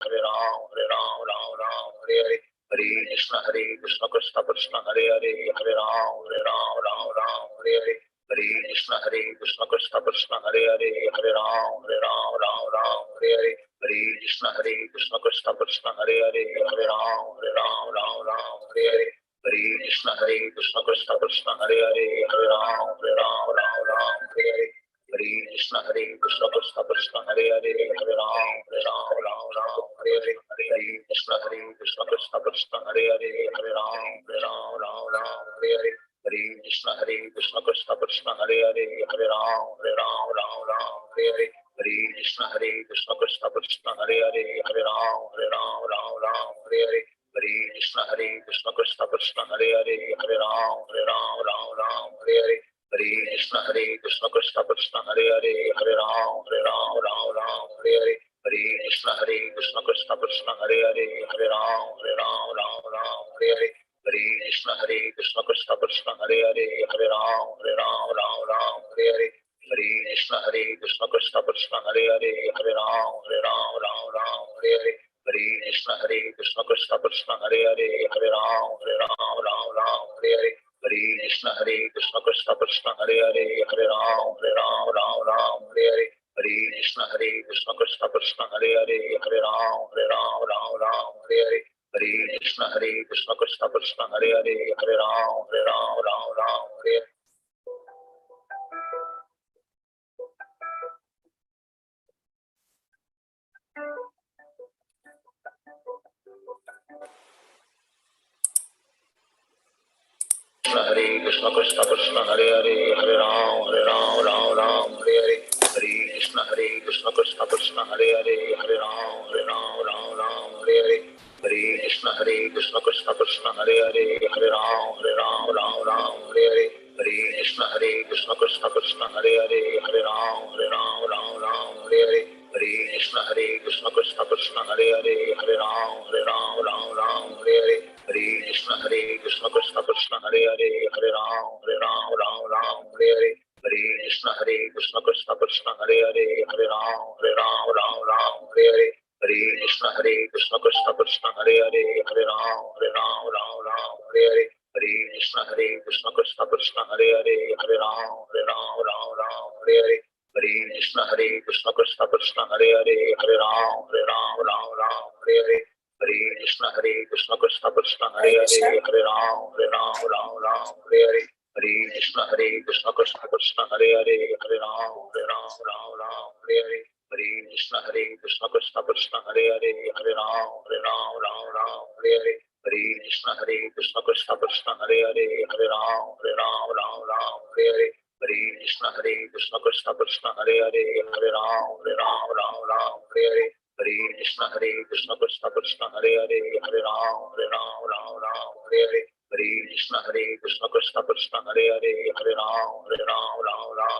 Hare Ram, Ram Ram, Hare Hare. Hare Krishna Krishna Krishna Hare Hare, Hare Ram, Ram Ram, Hare Hare. Hare Krishna Krishna Krishna Hare Hare, Hare Ram, Ram Ram, Hare Hare. Hare Krishna Krishna Krishna Hare Hare, Hare Ram, Ram Ram, Hare Hare. Hare Krishna Krishna Krishna Hare Hare, Hare Ram, Ram Hare Hare. Hare Krishna Krishna Krishna Hare Hare, Hare Ram, Ram Hare Hare. Hare Krishna Krishna Krishna Hare Hare, Hare Ram, Ram Hare Hare. Hare Krishna Krishna Krishna Hare Hare, Hare Ram, Ram Hare Hare. Hare Krishna Krishna Krishna Hare Hare, Hare Ram, Ram Hare Hare. Hare Krishna Krishna Krishna Hare Hare, Hare Ram, Ram Hare Hare. Hare Krishna Krishna Krishna Hare Hare, Hare Ram, Ram Hare Hare. Hare Krishna Krishna Krishna Hare Hare, Hare Ram, Ram Hare Hare. Hare Krishna Krishna Krishna Hare Hare, Hare Ram, Ram Hare Hare. Hare Krishna Krishna Krishna Hare Hare, Hare Ram, Ram Hare Hare. Hare Krishna Krishna Krishna Hare Hare, Hare Ram, Ram Hare Hare. Hare Krishna Krishna Krishna Hare Hare, Hare Ram, Ram Hare Hare. Hare Krishna Krishna Krishna Hare Hare, Hare Ram, Ram Hare Hare. Hare Krishna Krishna Krishna Hare Hare, Hare Ram, Ram Hare Hare. Hare Krishna Krishna Krishna Hare Hare, Hare Ram, Ram Hare Hare. Hare Krishna Krishna Krishna Hare Hare, Hare Ram, Ram Hare Hare. Hare Krishna Krishna Krishna Hare Hare, Hare Ram, Ram Hare Hare. Hare Krishna Krishna Krishna Hare Hare, Hare Ram, Ram Hare Hare. Hare Krishna Krishna Krishna Hare Hare, Hare Ram, Ram Hare Hare. Hare Krishna Krishna Krishna Hare Hare, Hare Ram, Ram Hare Hare. Hare Krishna Krishna Krishna Hare Hare, Hare Ram, Ram Hare Hare. Hare Krishna Krishna Krishna Hare Hare, Hare Ram, Ram Hare Hare. Hare Krishna Krishna Krishna Hare Hare, Hare Ram, Ram Hare Hare. Hare Krishna Krishna Krishna Hare Hare, Hare Ram, Ram Hare Hare. Hare Krishna Krishna Krishna Hare Hare, Hare Ram, Ram Hare Hare. Hare Krishna Krishna Krishna Hare Hare, Hare Ram, Ram Hare Hare. Hare Krishna Krishna Krishna Hare Hare, Hare Ram, Ram Hare Hare. Hare Krishna Krishna Krishna Hare Hare, Hare Ram, Ram Hare Hare. Hare Krishna Krishna Krishna Hare Hare, Hare Ram, Ram Hare Hare. Hare Krishna Krishna Krishna Hare Hare, Hare Ram, Ram Hare Hare. Hare Krishna Krishna Krishna Hare Hare, Hare Ram, Ram Hare Hare. Hare Krishna Krishna Krishna Hare Hare, Hare Ram, Ram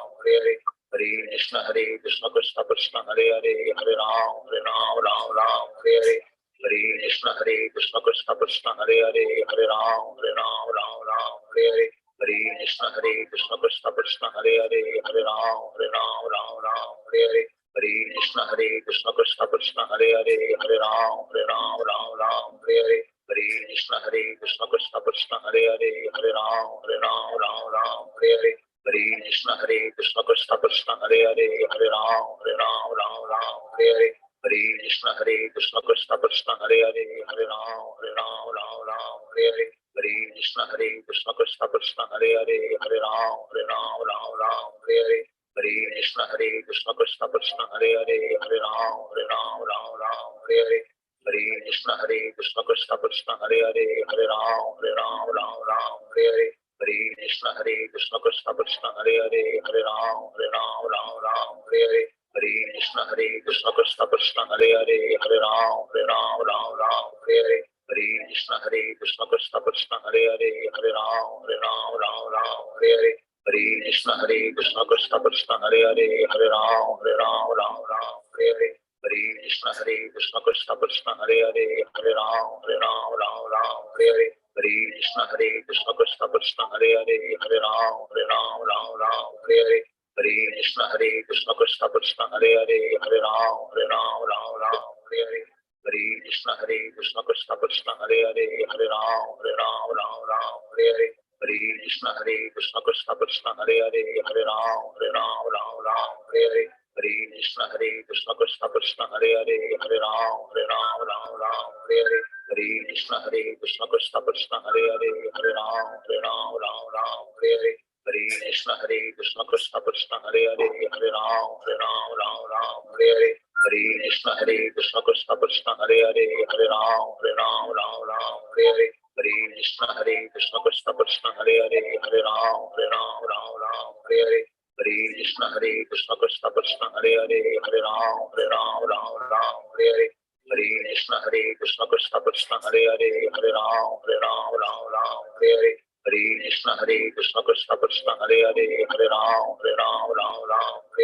Hare Hare. Hare Krishna Krishna Krishna Hare Hare, Hare Ram, Ram Hare Hare. Hare Krishna Krishna Krishna Hare Hare, Hare Ram, Ram Hare Hare. Hare Krishna Krishna Krishna Hare Hare, Hare Ram, Ram Hare Hare. Hare Krishna Krishna Krishna Hare Hare, Hare Ram, Ram Hare Hare. Hare Krishna Krishna Krishna Hare Hare, Hare Ram, Ram Hare Hare. Hare Krishna Krishna Krishna Hare Hare, Hare Ram, Ram Hare Hare. Hare Krishna Krishna Krishna Hare Hare, Hare Ram, Ram Hare Hare. Hare Krishna Krishna Krishna Hare Hare, Hare Ram, Ram Hare Hare. Hare Krishna Krishna Krishna Hare Hare, Hare Ram, Ram Hare Hare. Hare Krishna Krishna Krishna Hare Hare, Hare Ram, Ram Hare Hare. Hare Krishna Krishna Krishna Hare Hare, Hare Ram, Ram Hare Hare. Hare Krishna Krishna Krishna Hare Hare, Hare Ram, Ram Hare Hare. Hare Krishna Krishna Krishna Hare Hare, Hare Ram, Ram Hare Hare. Hare Krishna Krishna Krishna Hare Hare, Hare Ram, Ram Hare Hare. Hare Krishna Krishna Krishna Hare Hare, Hare Ram, Ram Hare Hare. Hare Krishna Krishna Krishna Hare Hare, Hare Ram, Ram Hare Hare. Hare Krishna Krishna Krishna Hare Hare Hare Ram Ram Ram Hare Hare Hare Krishna Krishna Krishna Hare Hare Hare Ram Ram Hare Hare Hare Krishna Krishna Krishna Hare Hare Hare Ram Ram Hare Hare Hare Krishna Krishna Krishna Hare Hare Hare Ram Ram Hare Hare Hare Krishna Krishna Krishna Hare Hare Hare Ram Ram Hare Hare Hare Krishna Krishna Krishna Hare Hare Hare Ram Ram Hare Hare Hare Krishna Krishna Krishna Hare Hare Hare Ram Ram Hare Hare Hare Krishna Krishna Krishna Hare Hare Hare Ram Ram Hare Hare Hare Krishna Krishna Krishna Hare Hare Hare Ram Ram Hare Hare Hare Krishna Krishna Krishna Hare Hare Hare Ram Ram Hare Hare Hare Krishna Krishna Krishna Hare Hare Hare Ram Hare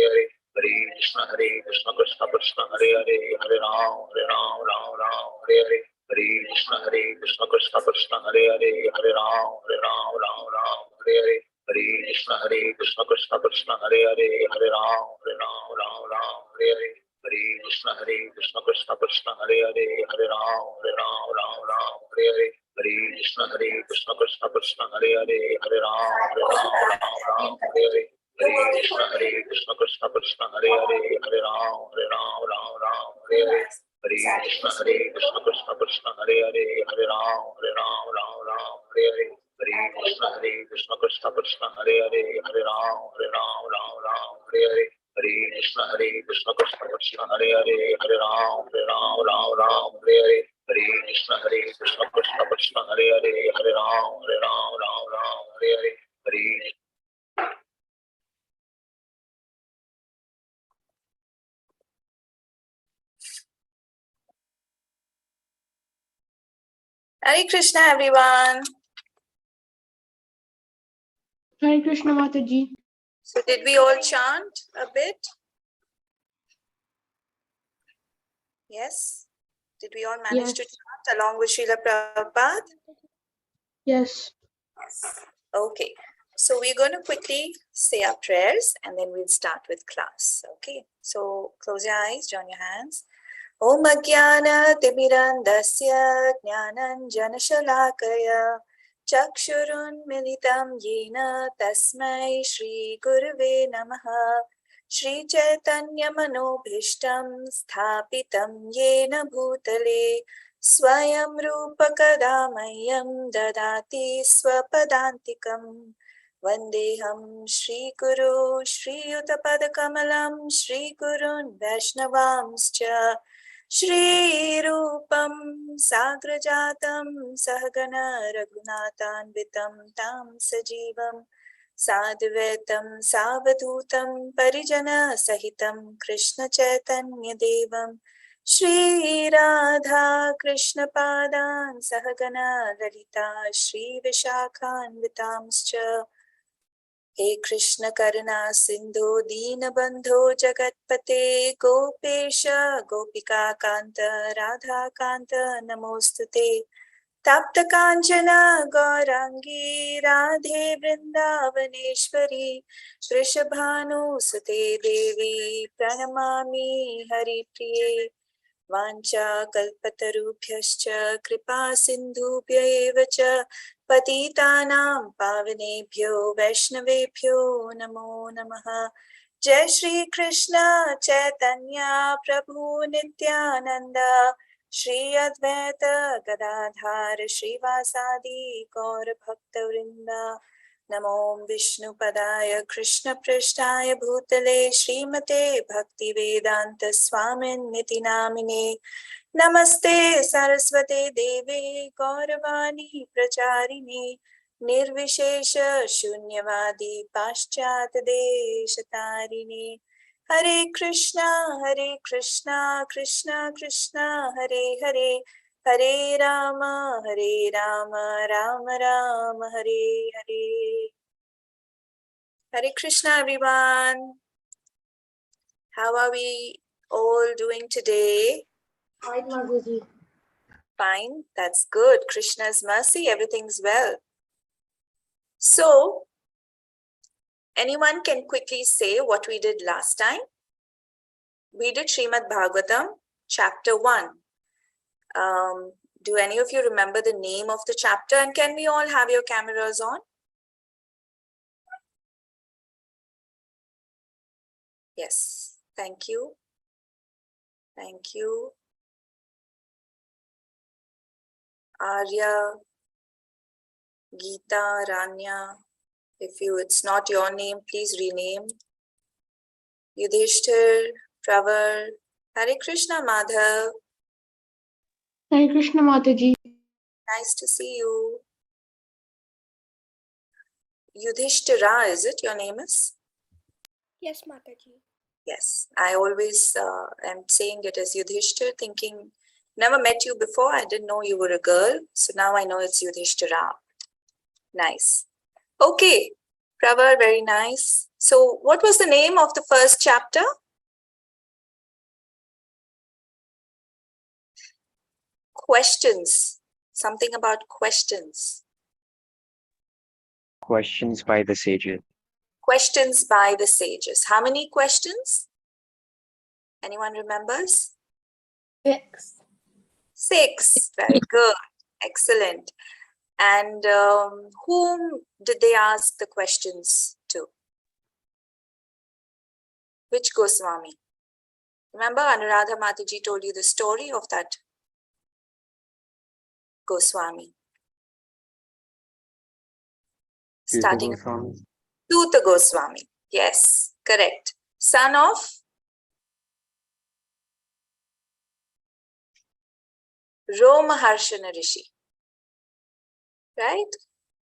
Hare Hare Krishna Krishna Krishna Hare Hare Hare Ram Hare Hare Hare Krishna Krishna Krishna Hare Hare Hare Ram Hare Hare Hare Krishna Krishna Krishna Hare Hare Hare Ram Hare Hare Hare Krishna Krishna Krishna Hare Hare Hare Ram Hare Hare Hare Krishna Krishna Krishna Hare Hare Hare Ram Hare Hare Hare Krishna Krishna Krishna Hare Hare Hare Ram Hare Hare Hare Krishna Krishna Krishna Hare Hare Hare Ram Hare Hare Hare Krishna Krishna Krishna Hare Hare Hare Ram Hare Hare Hare Krishna Krishna Krishna Hare Hare Hare Ram Hare Hare Hare Hare Krishna, everyone. Hare Krishna Mataji. So did we all chant a bit? Yes? Did we all manage to chant along with Srila Prabhupada? Yes. Okay. So we're going to quickly say our prayers and then we'll start with class. Okay. So close your eyes, join your hands. Om Ajnana Timirandasya Jnananjana Shalakaya Chakshurun Militam Yena Tasmai Shri Gurave Namaha Shri Chaitanya Manobhishtam Sthapitam Yena Bhutale Swayam Rupa Kadamayam Dadati Swapadantikam Vandeham Shri Guru Shri Yuttapadakamalam Shri Gurun Vaishnavamscha Shri Rupam Sagrajatam Sahagana Raghunatanvitam Tam Sajivam Sadhvetam Savadhutam Parijana Sahitam Krishna Chaitanya Devam Shri Radha Krishna Padan Sahagana Lalita Shri Vishakhanvitamscha He Krishna Karuna Sindhu Deenabandho Jagatpate Gopesha Gopika Kanta Radha Kanta Namostute Tapta Kanchana Gaurangi Radhe Vrindavaneshwari Vrishabhanu Sute Devi Pranamami Hari Priye Vancha kalpatarubhyascha kripa sindhubhya eva cha patitanam pavanebhyo vaishnavebhyo namo namaha. Jai Shri Krishna Chaitanya Prabhu Nityananda Shri Advaita Gadadhar Shrivasadi Gaur Bhakta Vrinda Namo Vishnu Padaya Krishna Prishtaya Bhutale Srimate Bhakti Vedanta Swamin Niti Namine Namaste Saraswate Deve Gauravani Pracharini Nirvishesha Shunyavadi Paschat Deshatarine Hare Krishna Krishna Krishna Hare Hare Hare Rama Rama Rama Hare Hare. Hare Krishna, everyone. How are we all doing today? Fine, Mataji. Fine, that's good. Krishna's mercy, everything's well. So, anyone can quickly say what we did last time? We did Srimad Bhagavatam, chapter 1. Do any of you remember the name of the chapter? And can we all have your cameras on? Yes, thank you. Thank you. Arya, Geeta, Rania, if it's not your name, please rename. Yudhishthir, Pravar, Hare Krishna, Madhav. Hare Krishna Mataji. Nice to see you. Yudhishthira, is it your name is? Yes, Mataji. Yes, I always am saying it as Yudhishthir, thinking, never met you before, I didn't know you were a girl, so now I know it's Yudhishthira. Nice. Okay, Pravar, very nice. So what was the name of the first chapter? Questions. Something about questions. Questions by the sages. Questions by the sages. How many questions? Anyone remembers? 6. 6. Very good. Excellent. And whom did they ask the questions to? Which Goswami? Remember, Anuradha Mataji told you the story of that Goswami. Starting Suta Goswami. Yes, correct. Son of Romaharshana Rishi. Right?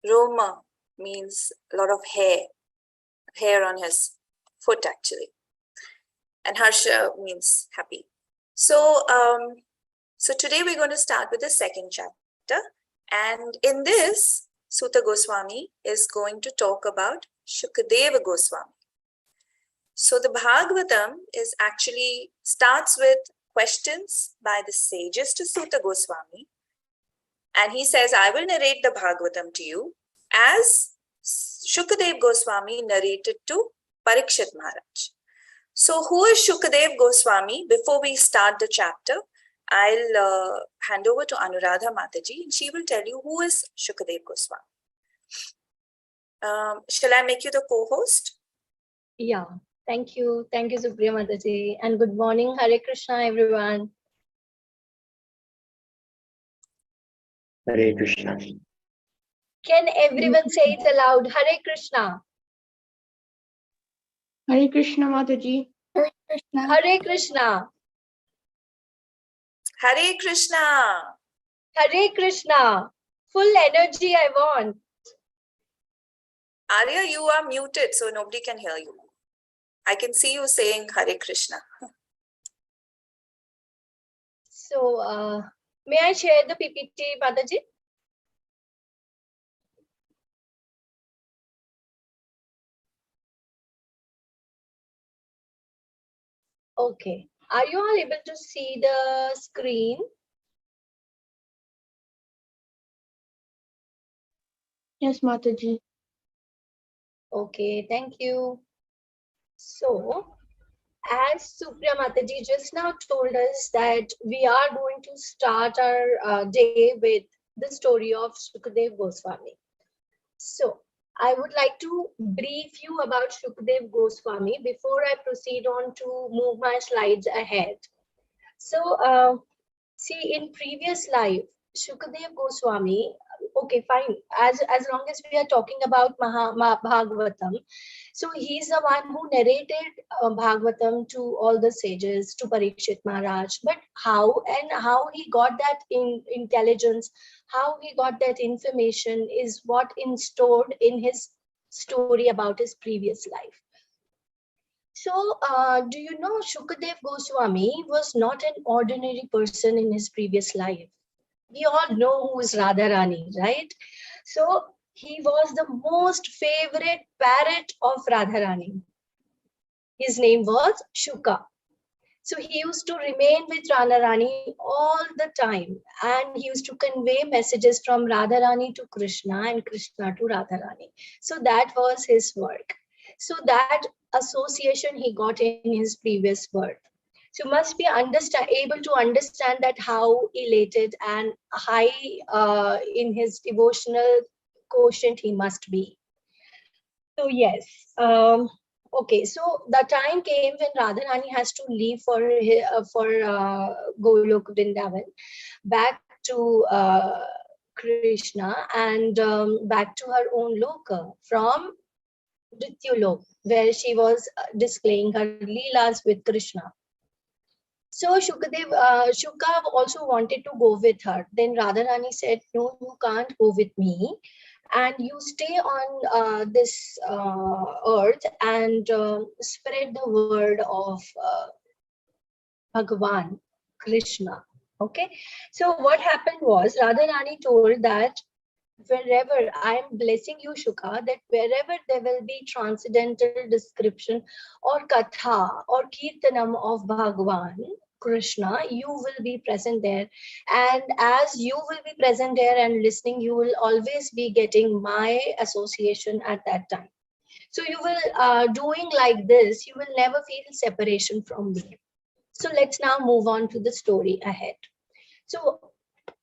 Roma means a lot of hair on his foot actually. And Harsha means happy. So, so today we're going to start with the second chapter. And in this, Suta Goswami is going to talk about Shukadeva Goswami. So the Bhagavatam is actually starts with questions by the sages to Suta Goswami. And he says, I will narrate the Bhagavatam to you as Shukadev Goswami narrated to Parikshit Maharaj. So who is Shukadev Goswami? Before we start the chapter, I'll hand over to Anuradha Mataji and she will tell you who is Shukadev Goswami. Shall I make you the co-host? Yeah, thank you. Thank you, Supriya Mataji. And good morning, Hare Krishna, everyone. Hare Krishna. Can everyone say it aloud? Hare Krishna. Hare Krishna Mataji. Hare Krishna. Hare Krishna. Hare Krishna. Hare Krishna. Full energy I want. Arya, you are muted, so nobody can hear you. I can see you saying Hare Krishna. So, may I share the PPT, Mataji? Okay. Are you all able to see the screen? Yes, Mataji. Okay, thank you. So, as Supriya Mataji just now told us that we are going to start our day with the story of Shukadev Goswami. So, I would like to brief you about Shukadev Goswami before I proceed on to move my slides ahead. So, see, in previous life, Shukadev Goswami, okay, fine. As long as we are talking about Bhagavatam, so he's the one who narrated Bhagavatam to all the sages, to Parikshit Maharaj. But how he got that intelligence, how he got that information is what stored in his story about his previous life. So, do you know Shukadev Goswami was not an ordinary person in his previous life. We all know who is Radharani, right? So, he was the most favorite parrot of Radharani. His name was Shuka. So, he used to remain with Radharani all the time and he used to convey messages from Radharani to Krishna and Krishna to Radharani. So, that was his work. So, that association he got in his previous birth. So you must be able to understand that how elated and high in his devotional quotient he must be. So yes, okay. So the time came when Radharani has to leave for Golok Vrindavan, back to Krishna, and back to her own loka from Mrityulok, where she was displaying her leelas with Krishna. So Shuka also wanted to go with her. Then Radharani said, "No, you can't go with me, and you stay on this earth and spread the word of Bhagavan Krishna." Okay. So what happened was Radharani told that wherever I am blessing you, Shuka, that wherever there will be transcendental description or katha or kirtanam of Bhagavan Krishna, you will be present there. And as you will be present there and listening, you will always be getting my association at that time. So you will, doing like this, you will never feel separation from me. So let's now move on to the story ahead. So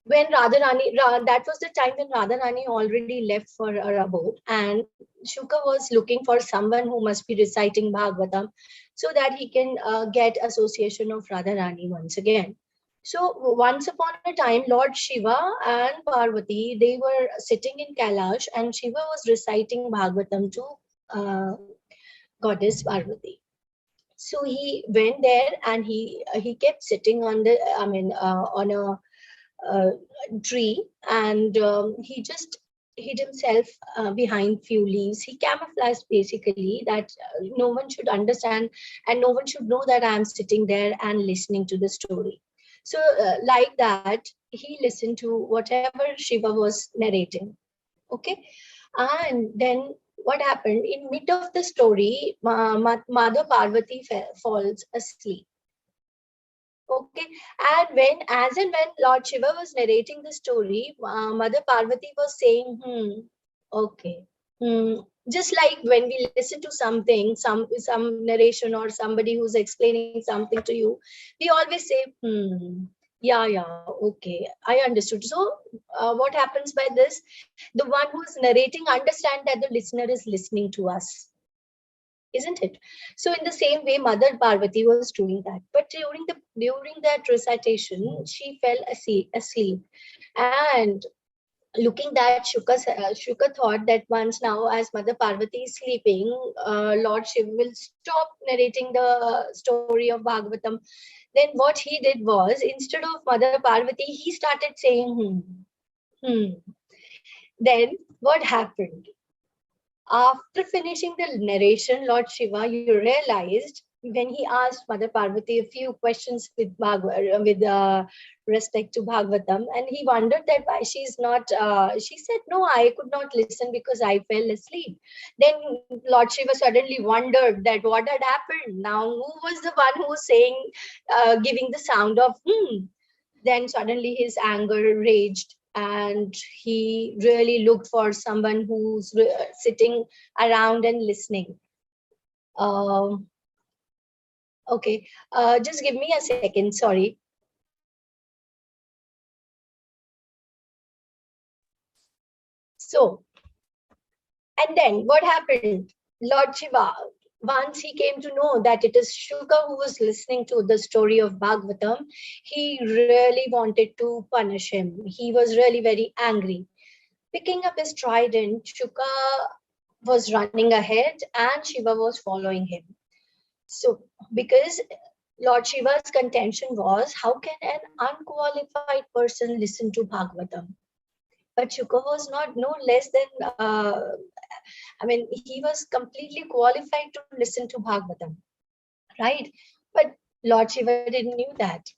when Radharani, that was the time when Radharani already left for her abode, and Shuka was looking for someone who must be reciting Bhagavatam so that he can get association of Radharani once again. So once upon a time, Lord Shiva and Parvati, they were sitting in Kailash, and Shiva was reciting Bhagavatam to goddess Parvati. So he went there and he kept sitting on the, on a tree, and he just hid himself behind few leaves. He camouflaged basically that no one should understand and no one should know that I am sitting there and listening to the story. So like that, he listened to whatever Shiva was narrating. Okay. And then what happened in mid of the story, Mother Parvati falls asleep. Okay, and as and when Lord Shiva was narrating the story, Mother Parvati was saying, okay, just like when we listen to something, some narration or somebody who's explaining something to you, we always say, yeah, okay, I understood. So what happens by this? The one who's narrating understand that the listener is listening to us. Isn't it? So in the same way, Mother Parvati was doing that. But during that recitation, she fell asleep. And looking that, Shuka thought that once now, as Mother Parvati is sleeping, Lord Shiva will stop narrating the story of Bhagavatam. Then what he did was, instead of Mother Parvati, he started saying, Then what happened? After finishing the narration, Lord Shiva, you realized when he asked Mother Parvati a few questions with respect to Bhagavatam, and he wondered that why she's not, she said, no, I could not listen because I fell asleep. Then Lord Shiva suddenly wondered that what had happened. Now, who was the one who was saying, giving the sound of, Then suddenly his anger raged, and he really looked for someone who's sitting around and listening. Okay, just give me a second, sorry. So, and then what happened? Lord Shiva, once he came to know that it is Shuka who was listening to the story of Bhagavatam, he really wanted to punish him. He was really very angry. Picking up his trident, Shuka was running ahead and Shiva was following him. So, because Lord Shiva's contention was, how can an unqualified person listen to Bhagavatam? But Shuka was not no less than, he was completely qualified to listen to Bhagavatam, right? But Lord Shiva didn't knew that.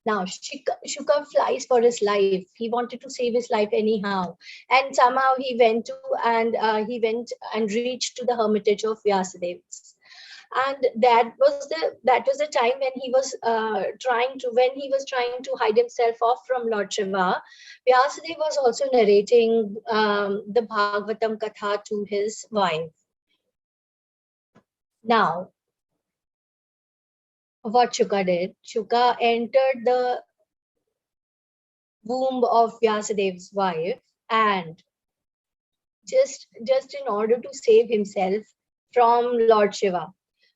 Now, Shuka flies for his life. He wanted to save his life anyhow. And somehow he went and reached to the hermitage of Vyasadevas. And that was the time when he was trying to hide himself off from Lord Shiva. Vyasadeva was also narrating the Bhagavatam Katha to his wife. Now, what Shuka did. Shuka entered the womb of Vyasadev's wife, and just in order to save himself from Lord Shiva.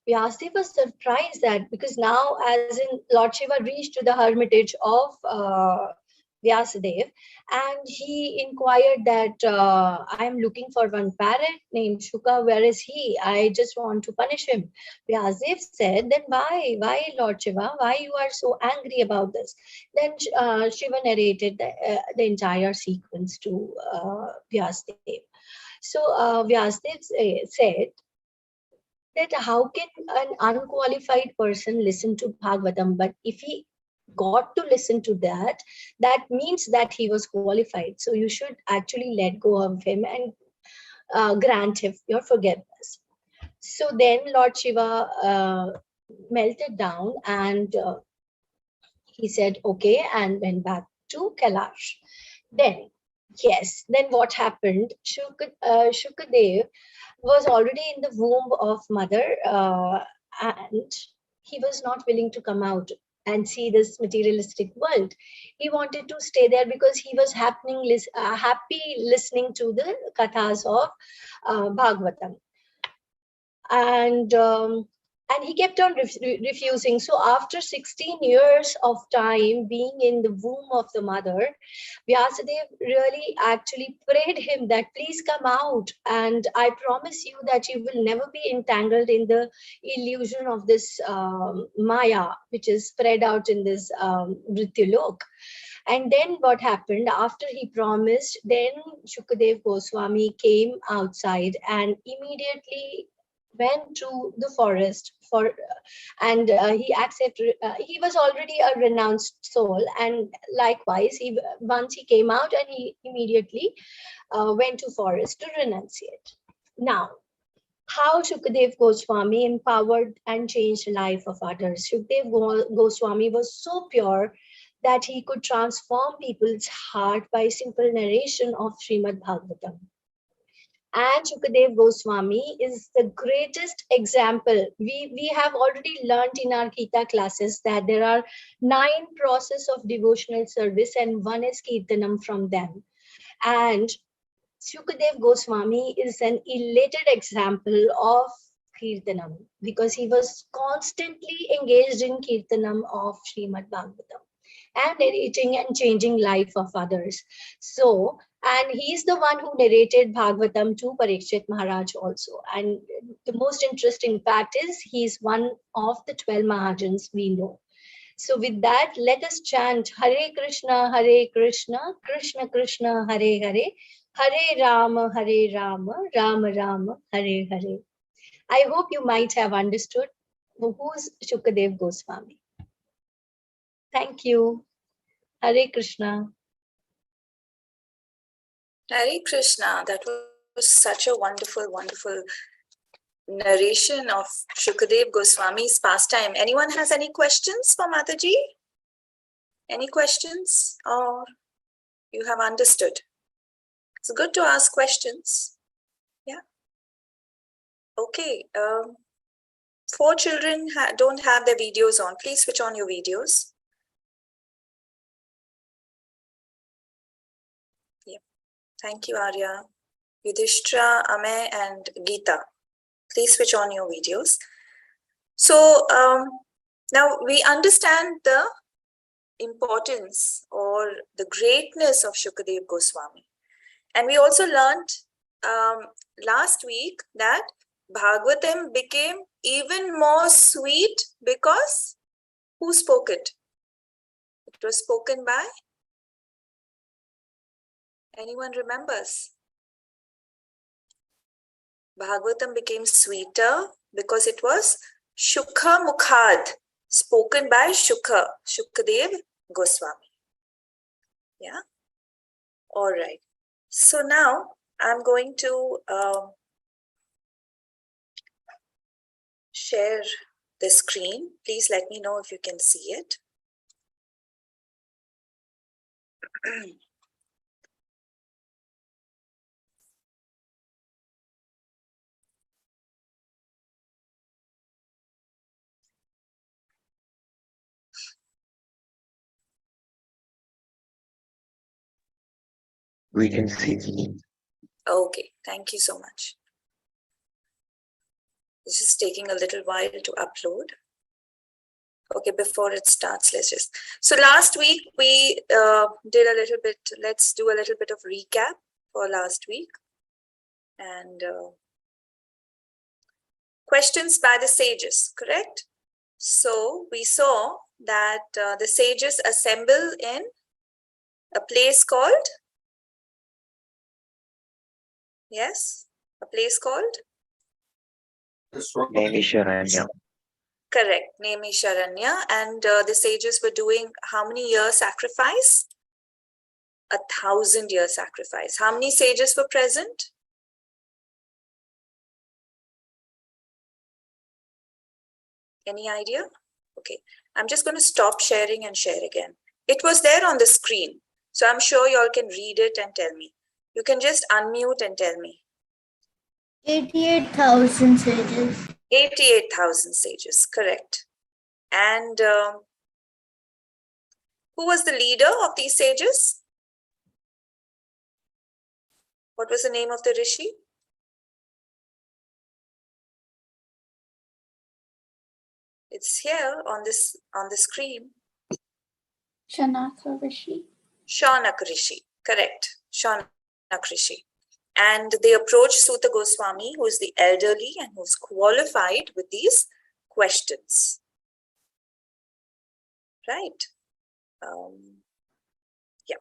Vyasadeva was surprised that, because now, as in Lord Shiva reached to the hermitage of Vyasadeva, and he inquired that I am looking for one parrot named Shuka. Where is he? I just want to punish him. Vyasadeva said, then why Lord Shiva? Why you are so angry about this? Then Shiva narrated the entire sequence to Vyasadeva. So Vyasadeva said that how can an unqualified person listen to Bhagavatam? But if he got to listen to that, that means that he was qualified. So you should actually let go of him and grant him your forgiveness. So then Lord Shiva melted down, and he said, okay, and went back to Kailash. Then, yes, then what happened? Shukadev was already in the womb of mother, and he was not willing to come out and see this materialistic world. He wanted to stay there because he was happy listening to the kathas of Bhagavatam. And he kept on refusing. So after 16 years of time being in the womb of the mother, Vyasadeva really actually prayed him that please come out, and I promise you that you will never be entangled in the illusion of this Maya, which is spread out in this Vrityalok. And then what happened after he promised, then Shukadev Goswami came outside and immediately went to the forest and he accepted. He was already a renounced soul, and likewise, once he came out, and he immediately went to forest to renunciate. Now, how Shukadev Goswami empowered and changed the life of others. Shukadev Goswami was so pure that he could transform people's heart by simple narration of Srimad Bhagavatam. And Shukadev Goswami is the greatest example. We have already learned in our Gita classes that there are 9 processes of devotional service, and one is Kirtanam from them. And Shukadev Goswami is an elated example of Kirtanam because he was constantly engaged in Kirtanam of Srimad Bhagavatam and narrating and changing life of others. So, and he's the one who narrated Bhagavatam to Parikshit Maharaj also. And the most interesting fact is he's one of the 12 Mahajans we know. So with that, let us chant Hare Krishna, Krishna Krishna, Hare Hare, Hare Rama, Rama Rama, Hare Hare. I hope you might have understood who's Shukadev Goswami. Thank you. Hare Krishna. Hare Krishna. That was such a wonderful, wonderful narration of Shukadev Goswami's pastime. Anyone has any questions for Mataji? Any questions? Or you have understood? It's good to ask questions. Yeah. Okay. 4 children don't have their videos on. Please switch on your videos. Yeah. Thank you, Arya. Yudhishthira, Ame, and Geeta. Please switch on your videos. So now we understand the importance or the greatness of Shukadev Goswami. And we also learned last week that Bhagavatam became even more sweet because who spoke it? It was spoken by? Anyone remembers? Bhagavatam became sweeter because it was Shukha Mukhad, spoken by Shukadev Goswami. Yeah? All right. So now I'm going to share the screen. Please let me know if you can see it. We can see. Okay, thank you so much. This is taking a little while to upload. Okay, before it starts, let's just. So last week we did a little bit, let's do a little bit of recap for last week. And questions by the sages, correct? So we saw that the sages assemble in a place called, yes, a place called? Naimisharanya. Correct, Naimisharanya. And the sages were doing how many year sacrifice? 1,000 year sacrifice. How many sages were present? Any idea? Okay, I'm just going to stop sharing and share again. It was there on the screen, so I'm sure you all can read it and tell me. You can just unmute and tell me. 88,000 sages. 88,000 sages, correct. And who was the leader of these sages? What was the name of the rishi? It's here on the screen. Shanaka Rishi. Shaunak Rishi, correct. Shaunak Rishi. And they approached Suta Goswami, who is the elderly and who's qualified with these questions. Right? Yeah.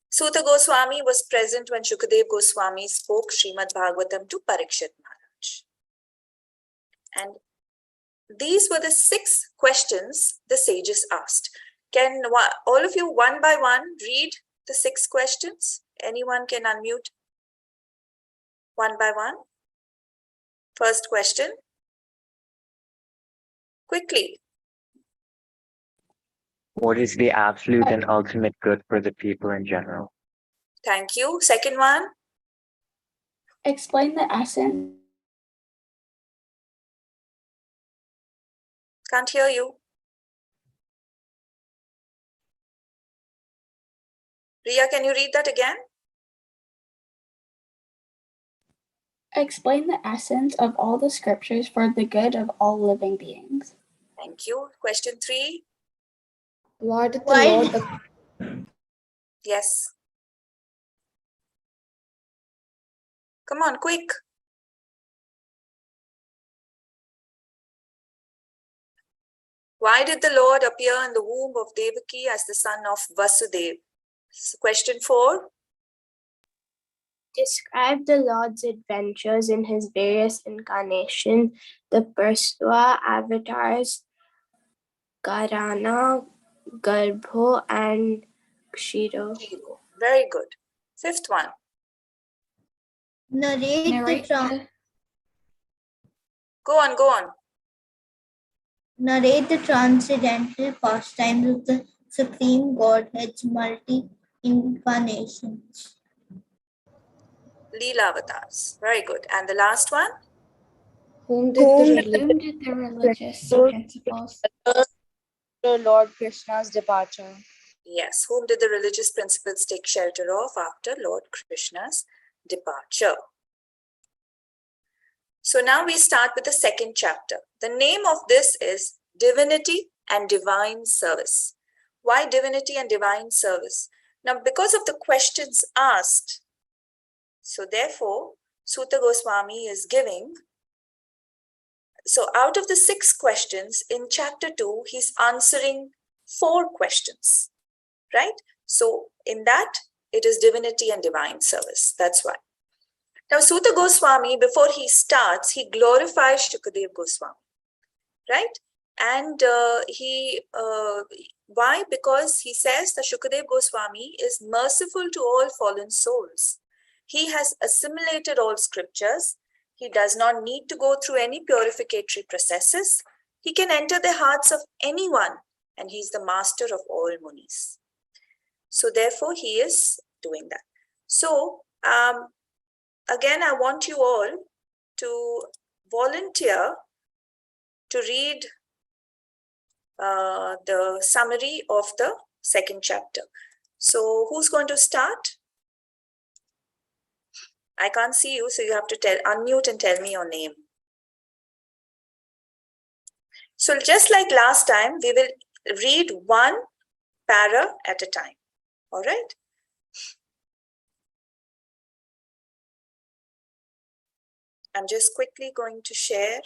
Suta Goswami was present when Shukadev Goswami spoke Srimad Bhagavatam to Parikshit Maharaj. And these were the 6 questions the sages asked. Can all of you one by one read the 6 questions? Anyone can unmute one by one. First question. Quickly. What is the absolute and ultimate good for the people in general? Thank you. Second one. Explain the essence. Can't hear you. Riya, can you read that again? Explain the essence of all the scriptures for the good of all living beings. Thank you. Question 3. Why did the Lord Yes. Come on, quick. Why did the Lord appear in the womb of Devaki as the son of Vasudev? Question 4. Describe the Lord's adventures in his various incarnations, the Pursua avatars, Garana, Garbho, and Kshiro. Very good. 5th one. narrate Go on. the transcendental pastimes of the Supreme Godhead's multi-incarnations? Leela avatars. Very good. And the last one? Whom did the religious principles? Lord Krishna's departure. Yes. Whom did the religious principles take shelter of after Lord Krishna's departure? So now we start with the 2nd chapter. The name of this is Divinity and Divine Service. Why divinity and divine service? Now, because of the questions asked, so therefore, Suta Goswami is giving. So out of the 6 questions in chapter 2, he's answering 4 questions, right? So in that, it is divinity and divine service. That's why. Now, Suta Goswami, before he starts, he glorifies Shukadev Goswami, right? And why? Because he says that Shukadev Goswami is merciful to all fallen souls. He has assimilated all scriptures. He does not need to go through any purificatory processes. He can enter the hearts of anyone, and he's the master of all munis. So therefore, he is doing that. So again, I want you all to volunteer to read the summary of the 2nd chapter. So who's going to start? I can't see you, so you have to unmute and tell me your name. So just like last time, we will read one para at a time. All right? I'm just quickly going to share.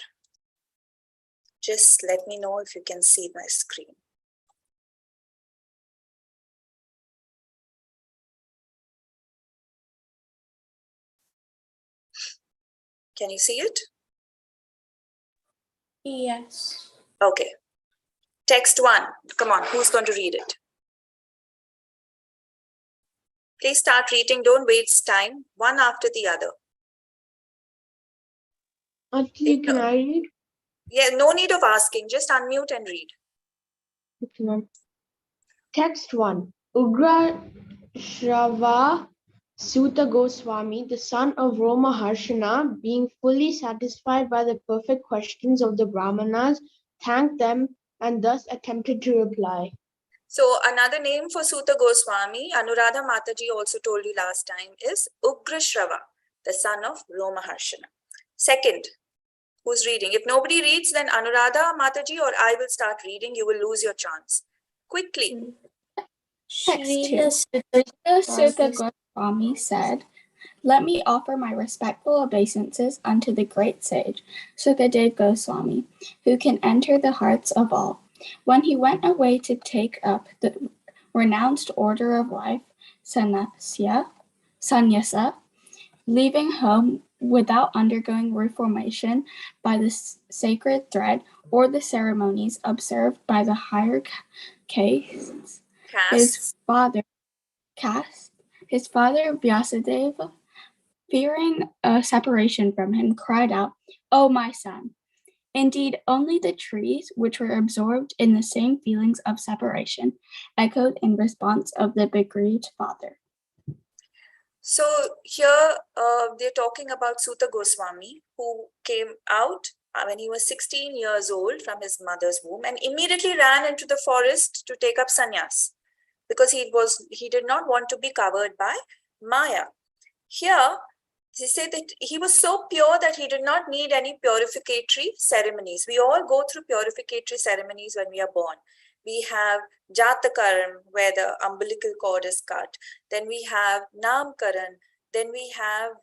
Just let me know if you can see my screen. Can you see it? Yes. Okay. Text 1. Come on, who's going to read it? Please start reading. Don't waste time. One after the other. Actually, can I read? Yeah, no need of asking. Just unmute and read. Okay, ma'am. Text 1. Ugra Shrava Suta Goswami, the son of Roma Harshana, being fully satisfied by the perfect questions of the Brahmanas, thanked them and thus attempted to reply. So another name for Suta Goswami, Anuradha Mataji also told you last time, is Ugra Shrava, the son of Roma Harshana. Second, who's reading? If nobody reads, then Anuradha Mataji or I will start reading. You will lose your chance. Quickly. Text 2. Sutta Goswami said, "Let me offer my respectful obeisances unto the great sage, Sukadev Goswami, who can enter the hearts of all. When he went away to take up the renounced order of life, sannyasa, leaving home without undergoing reformation by the sacred thread or the ceremonies observed by the higher castes, his father Vyasadeva, fearing a separation from him, cried out, 'O my son!' Indeed, only the trees, which were absorbed in the same feelings of separation, echoed in response of the bereaved father." So here they're talking about Suta Goswami, who came out when he was 16 years old from his mother's womb and immediately ran into the forest to take up sannyas because he did not want to be covered by Maya. Here, they say that he was so pure that he did not need any purificatory ceremonies. We all go through purificatory ceremonies when we are born. We have Jatakaram, where the umbilical cord is cut. Then we have Namkaran. Then we have,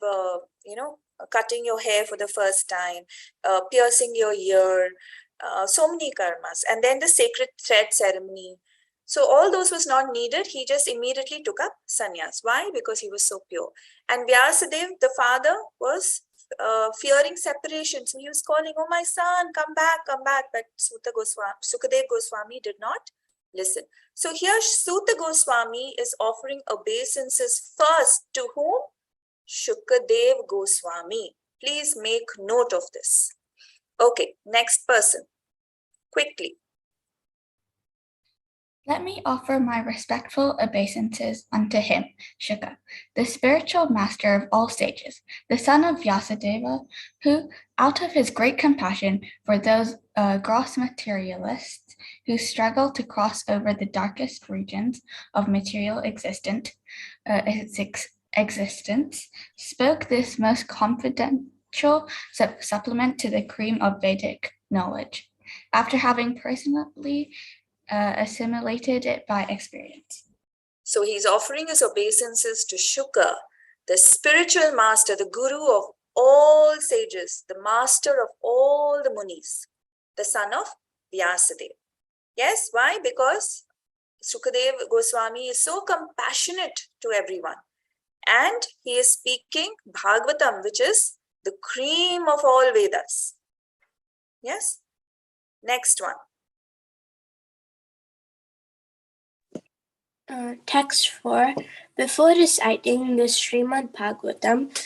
cutting your hair for the first time, piercing your ear, so many karmas. And then the sacred thread ceremony. So all those was not needed. He just immediately took up sannyas. Why? Because he was so pure. And Vyasadev, the father, was fearing separation. So he was calling, "Oh, my son, come back, come back." But Sukadev Goswami did not listen. So here Suta Goswami is offering obeisances first to whom? Shukadev Goswami. Please make note of this. Okay, next person. Quickly. "Let me offer my respectful obeisances unto him, Shuka, the spiritual master of all sages, the son of Vyasadeva, who, out of his great compassion for those gross materialists who struggle to cross over the darkest regions of material existence, spoke this most confidential supplement to the cream of Vedic knowledge, after having personally assimilated it by experience." So he's offering his obeisances to Shuka, the spiritual master, the guru of all sages, the master of all the munis, the son of Vyasadeva. Yes, why? Because Sukadev Goswami is so compassionate to everyone. And he is speaking Bhagavatam, which is the cream of all Vedas. Yes? Next one. Text 4. Before reciting the Srimad Bhagavatam,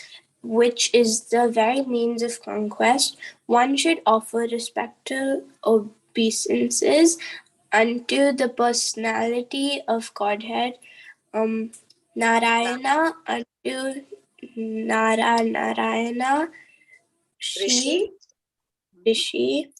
which is the very means of conquest, one should offer respectful obeisances unto the personality of Godhead, Narayana, unto Narayana, Rishi. Rishi,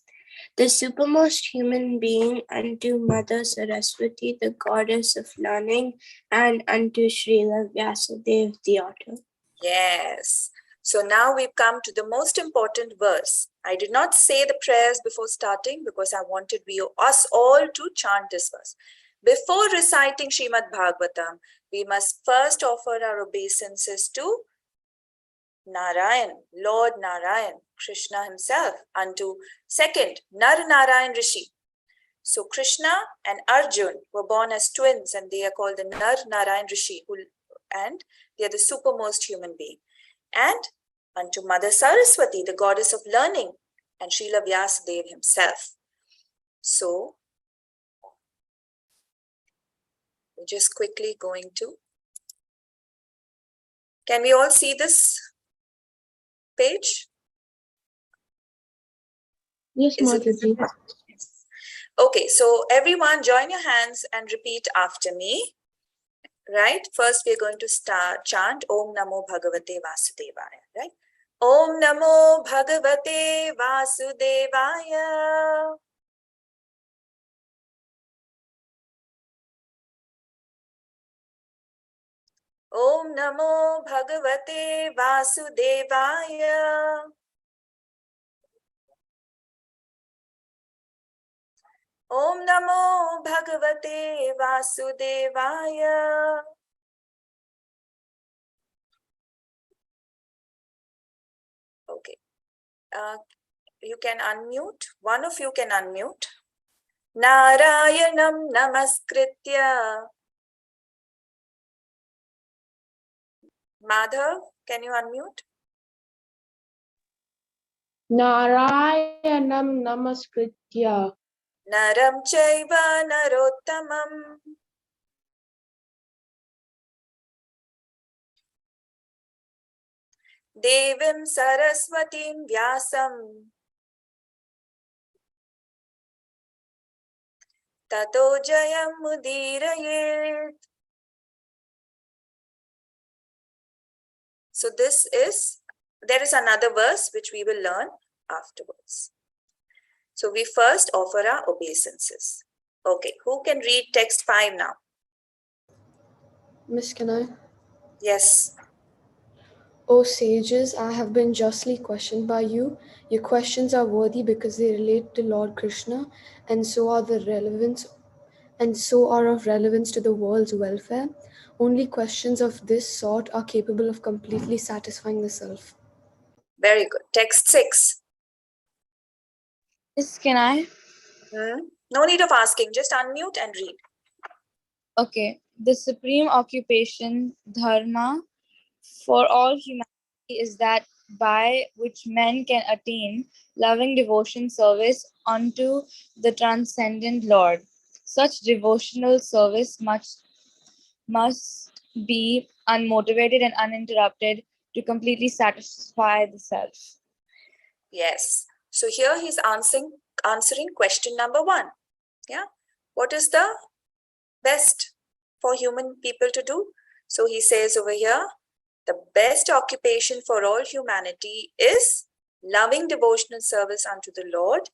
the supermost human being, unto Mother Saraswati, the goddess of learning, and unto Srila Vyasadeva, the author. Yes. So now we've come to the most important verse. I did not say the prayers before starting because I wanted us all to chant this verse. Before reciting Srimad Bhagavatam, we must first offer our obeisances to Narayan, Lord Narayan, Krishna himself, unto second, Nar Narayan Rishi. So Krishna and Arjun were born as twins and they are called the Nar Narayan Rishi, and they are the supermost human being. And unto Mother Saraswati, the goddess of learning, and Srila Vyasadeva himself. So, we're just quickly going to, can we all see this page? Yes, Mataji. Okay, so everyone join your hands and repeat after me. Right? First, we're going to start chant Om Namo Bhagavate Vasudevaya. Right? Om Namo Bhagavate Vasudevaya. Om Namo Bhagavate Vasudevaya. Om Namo Bhagavate Vasudevaya. Okay. You can unmute. One of you can unmute. Narayanam Namaskritya. Madhav, can you unmute? Narayanam Namaskritya. Naram Chaiva Narottamam. Devim Saraswatim Vyasam. Tato Jayam Mudirayet. So there is another verse which we will learn afterwards. So we first offer our obeisances. Okay, who can read text 5 now? Miss, can I? Yes. O sages, I have been justly questioned by you. Your questions are worthy because they relate to Lord Krishna and so are of relevance to the world's welfare. Only questions of this sort are capable of completely satisfying the self. Very good. Text 6. Yes, can I? No need of asking, just unmute and read. Okay. The supreme occupation, dharma, for all humanity is that by which men can attain loving devotion service unto the transcendent Lord. Such devotional service must be unmotivated and uninterrupted to completely satisfy the self. Yes. So here he's answering question number 1. Yeah. What is the best for human people to do? So he says over here, the best occupation for all humanity is loving devotional service unto the Lord,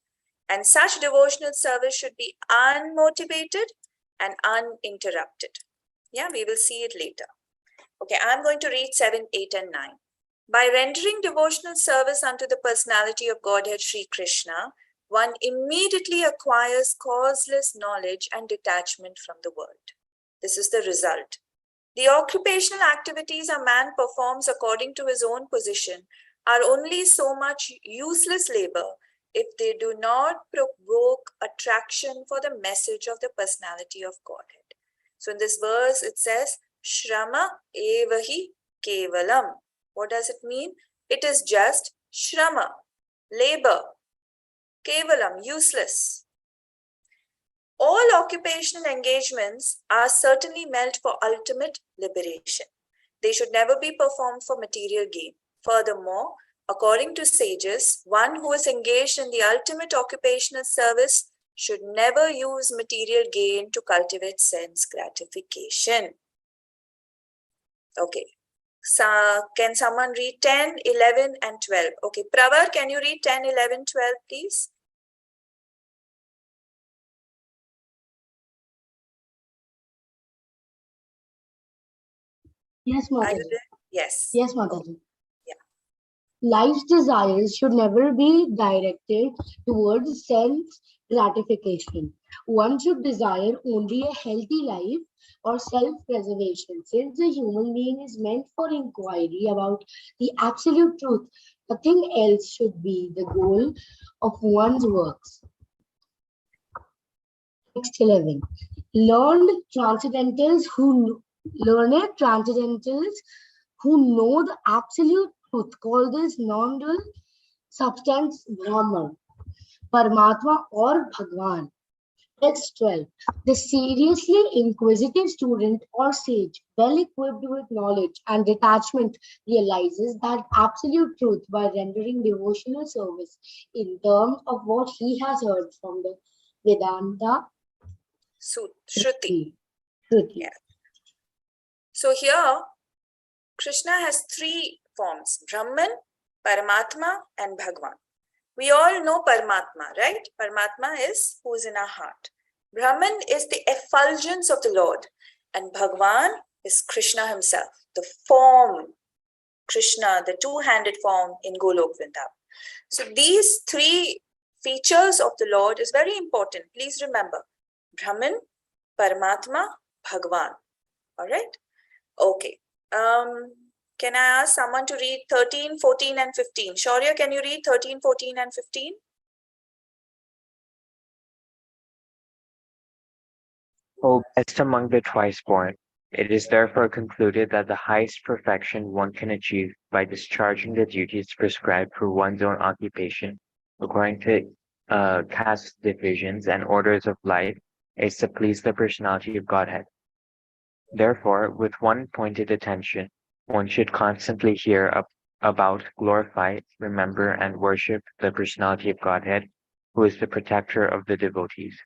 and such devotional service should be unmotivated and uninterrupted. Yeah, we will see it later. Okay, I'm going to read 7, 8, and 9. By rendering devotional service unto the personality of Godhead Sri Krishna, one immediately acquires causeless knowledge and detachment from the world. This is the result. The occupational activities a man performs according to his own position are only so much useless labor if they do not provoke attraction for the message of the personality of Godhead. So in this verse it says, Shrama evahi kevalam. What does it mean? It is just shrama, labor, kevalam, useless. All occupational engagements are certainly meant for ultimate liberation. They should never be performed for material gain. Furthermore, according to sages, one who is engaged in the ultimate occupational service should never use material gain to cultivate sense gratification. Okay. So, can someone read 10, 11, and 12? Okay, Pravar, can you read 10, 11, 12, please? Yes, Are you Mataji. there? Yes. Yes, Mataji. Yeah. Life's desires should never be directed towards self-gratification. One should desire only a healthy life or self-preservation. Since the human being is meant for inquiry about the absolute truth, nothing else should be the goal of one's works. Text 11. Learned transcendentals who know the absolute truth call this non-dual substance Brahman, Paramatma or Bhagwan. Text 12. The seriously inquisitive student or sage, well equipped with knowledge and detachment, realizes that absolute truth by rendering devotional service in terms of what he has heard from the Vedanta Shruti. Shruti. Yeah. So here, Krishna has three forms: Brahman, Paramatma, and Bhagwan. We all know Paramatma, right? Paramatma is who is in our heart. Brahman is the effulgence of the Lord, and Bhagwan is Krishna himself, the form, Krishna, the two-handed form in Golok Vrindavan. So these three features of the Lord is very important. Please remember, Brahman, Paramatma, Bhagwan. All right? Okay. Can I ask someone to read 13, 14, and 15? Shaurya, can you read 13, 14, and 15? O best among the twice born, it is therefore concluded that the highest perfection one can achieve by discharging the duties prescribed for one's own occupation, according to caste divisions and orders of life, is to please the personality of Godhead. Therefore, with one pointed attention, one should constantly hear about, glorify, remember, and worship the personality of Godhead, who is the protector of the devotees.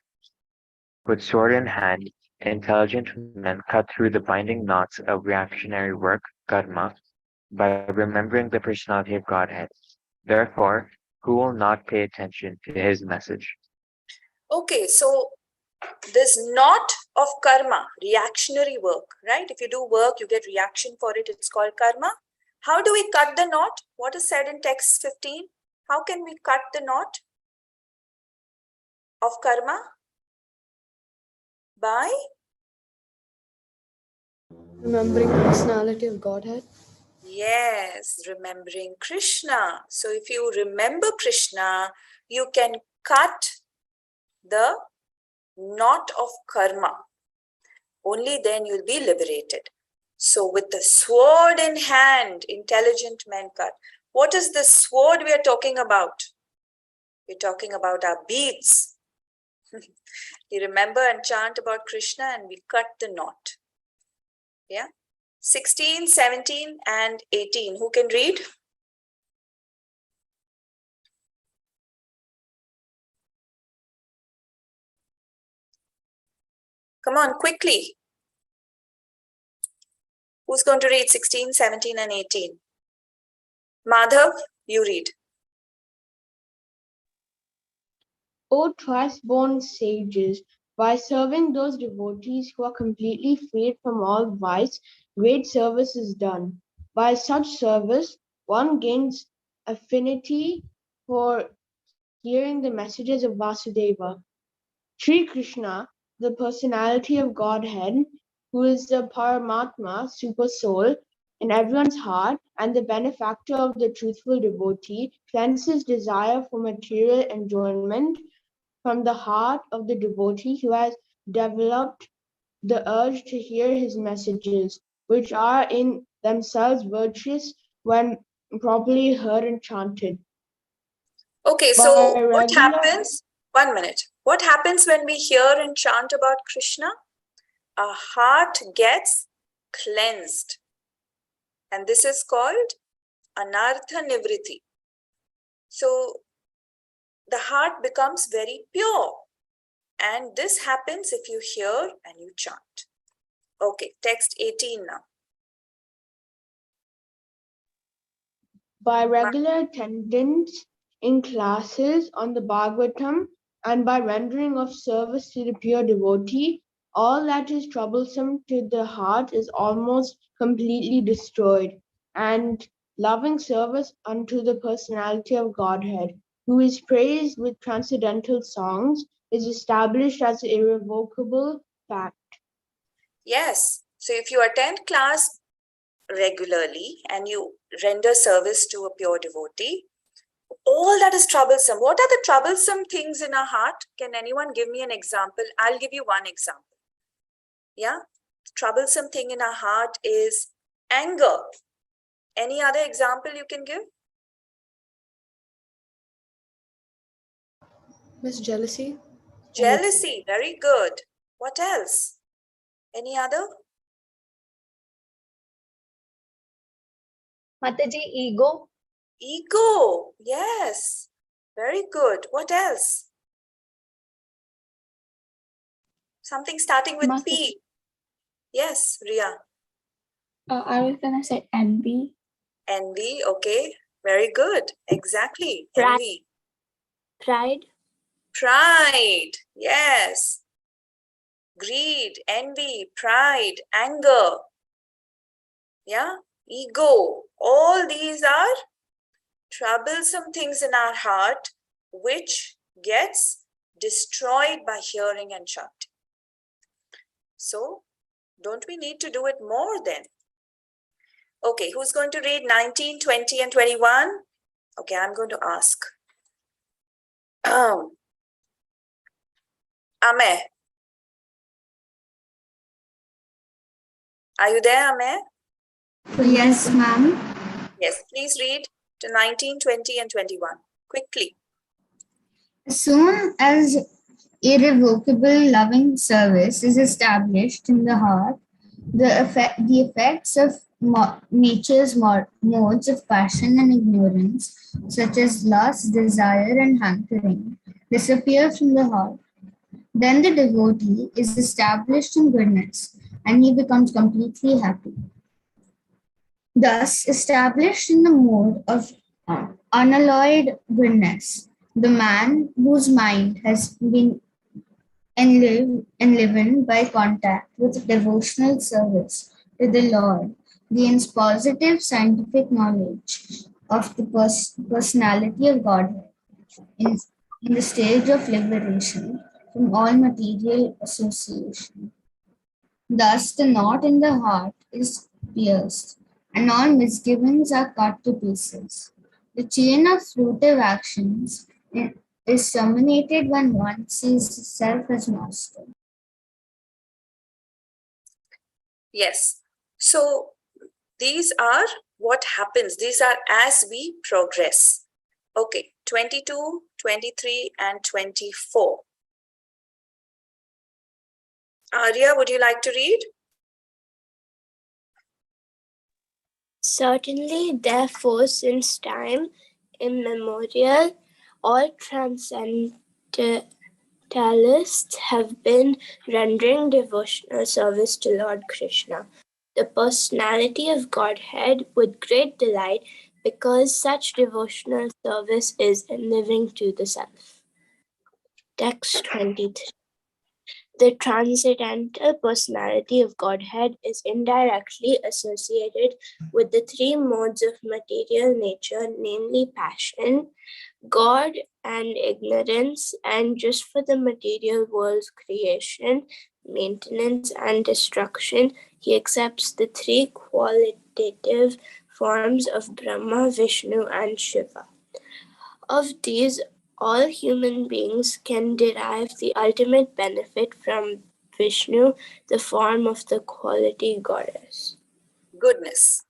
With sword in hand, intelligent men cut through the binding knots of reactionary work, karma, by remembering the personality of Godhead. Therefore, who will not pay attention to his message? Okay, so this knot of karma, reactionary work, right? If you do work, you get reaction for it. It's called karma. How do we cut the knot? What is said in text 15? How can we cut the knot of karma? By Remembering the personality of Godhead. yes, remembering Krishna. So if you remember Krishna, you can cut the knot of karma. Only then you'll be liberated. So with the sword in hand, intelligent men cut. What is the sword we are talking about? We're talking about our beads. We remember and chant about Krishna and we cut the knot. Yeah. 16, 17, and 18. Who can read? Come on, quickly. Who's going to read 16, 17, and 18? Madhav, you read. O thrice-born sages, by serving those devotees who are completely freed from all vice, great service is done. By such service, one gains affinity for hearing the messages of Vasudeva. Sri Krishna, the personality of Godhead, who is the Paramatma, super soul, in everyone's heart, and the benefactor of the truthful devotee, cleanses desire for material enjoyment from the heart of the devotee who has developed the urge to hear his messages, which are in themselves virtuous when properly heard and chanted. Okay, so what happens? 1 minute. What happens when we hear and chant about Krishna? Our heart gets cleansed. And this is called anartha nivriti. So the heart becomes very pure. And this happens if you hear and you chant. Okay, text 18 now. By regular attendance in classes on the Bhagavatam and by rendering of service to the pure devotee, all that is troublesome to the heart is almost completely destroyed. and loving service unto the personality of Godhead, who is praised with transcendental songs, is established as an irrevocable fact. Yes. So if you attend class regularly and you render service to a pure devotee, all that is troublesome. What are the troublesome things in our heart? Can anyone give me an example? I'll give you one example. Yeah. Troublesome thing in our heart is anger. Any other example you can give? Miss Jealousy. Jealousy. Very good. What else? Any other? Mataji, ego. Ego. Yes. Very good. What else? Something starting with P. Yes, Ria. I was gonna say envy. Envy. Okay. Very good. Exactly. Pride. Envy. Pride. Pride. Yes. Greed, envy, pride, anger. Yeah. Ego. All these are troublesome things in our heart which gets destroyed by hearing and chanting. So, don't we need to do it more then? Okay, who's going to read 19, 20, and 21? Okay, I'm going to ask. Ame. Are you there, Ame? Yes, ma'am. Yes, please read to 19, 20, and 21. Quickly. As soon as irrevocable loving service is established in the heart, the effects of nature's modes of passion and ignorance, such as lust, desire, and hankering, disappear from the heart. Then the devotee is established in goodness, and he becomes completely happy. Thus, established in the mode of unalloyed goodness, the man whose mind has been enlivened by contact with devotional service to the Lord gains positive scientific knowledge of the personality of Godhead in the stage of liberation from all material association. Thus, the knot in the heart is pierced, and all misgivings are cut to pieces. The chain of fruitive actions is terminated when one sees self as master. Yes. So these are what happens. These are as we progress. Okay, 22, 23, and 24. Arya, would you like to read? Certainly, therefore, since time immemorial, all transcendentalists have been rendering devotional service to Lord Krishna, the personality of Godhead, with great delight, because such devotional service is living to the self. Text 23. The transcendental personality of Godhead is indirectly associated with the three modes of material nature, namely passion, God, and ignorance, and just for the material world's creation, maintenance, and destruction, he accepts the three qualitative forms of Brahma, Vishnu, and Shiva. Of these, all human beings can derive the ultimate benefit from Vishnu, the form of the quality goddess. Goodness.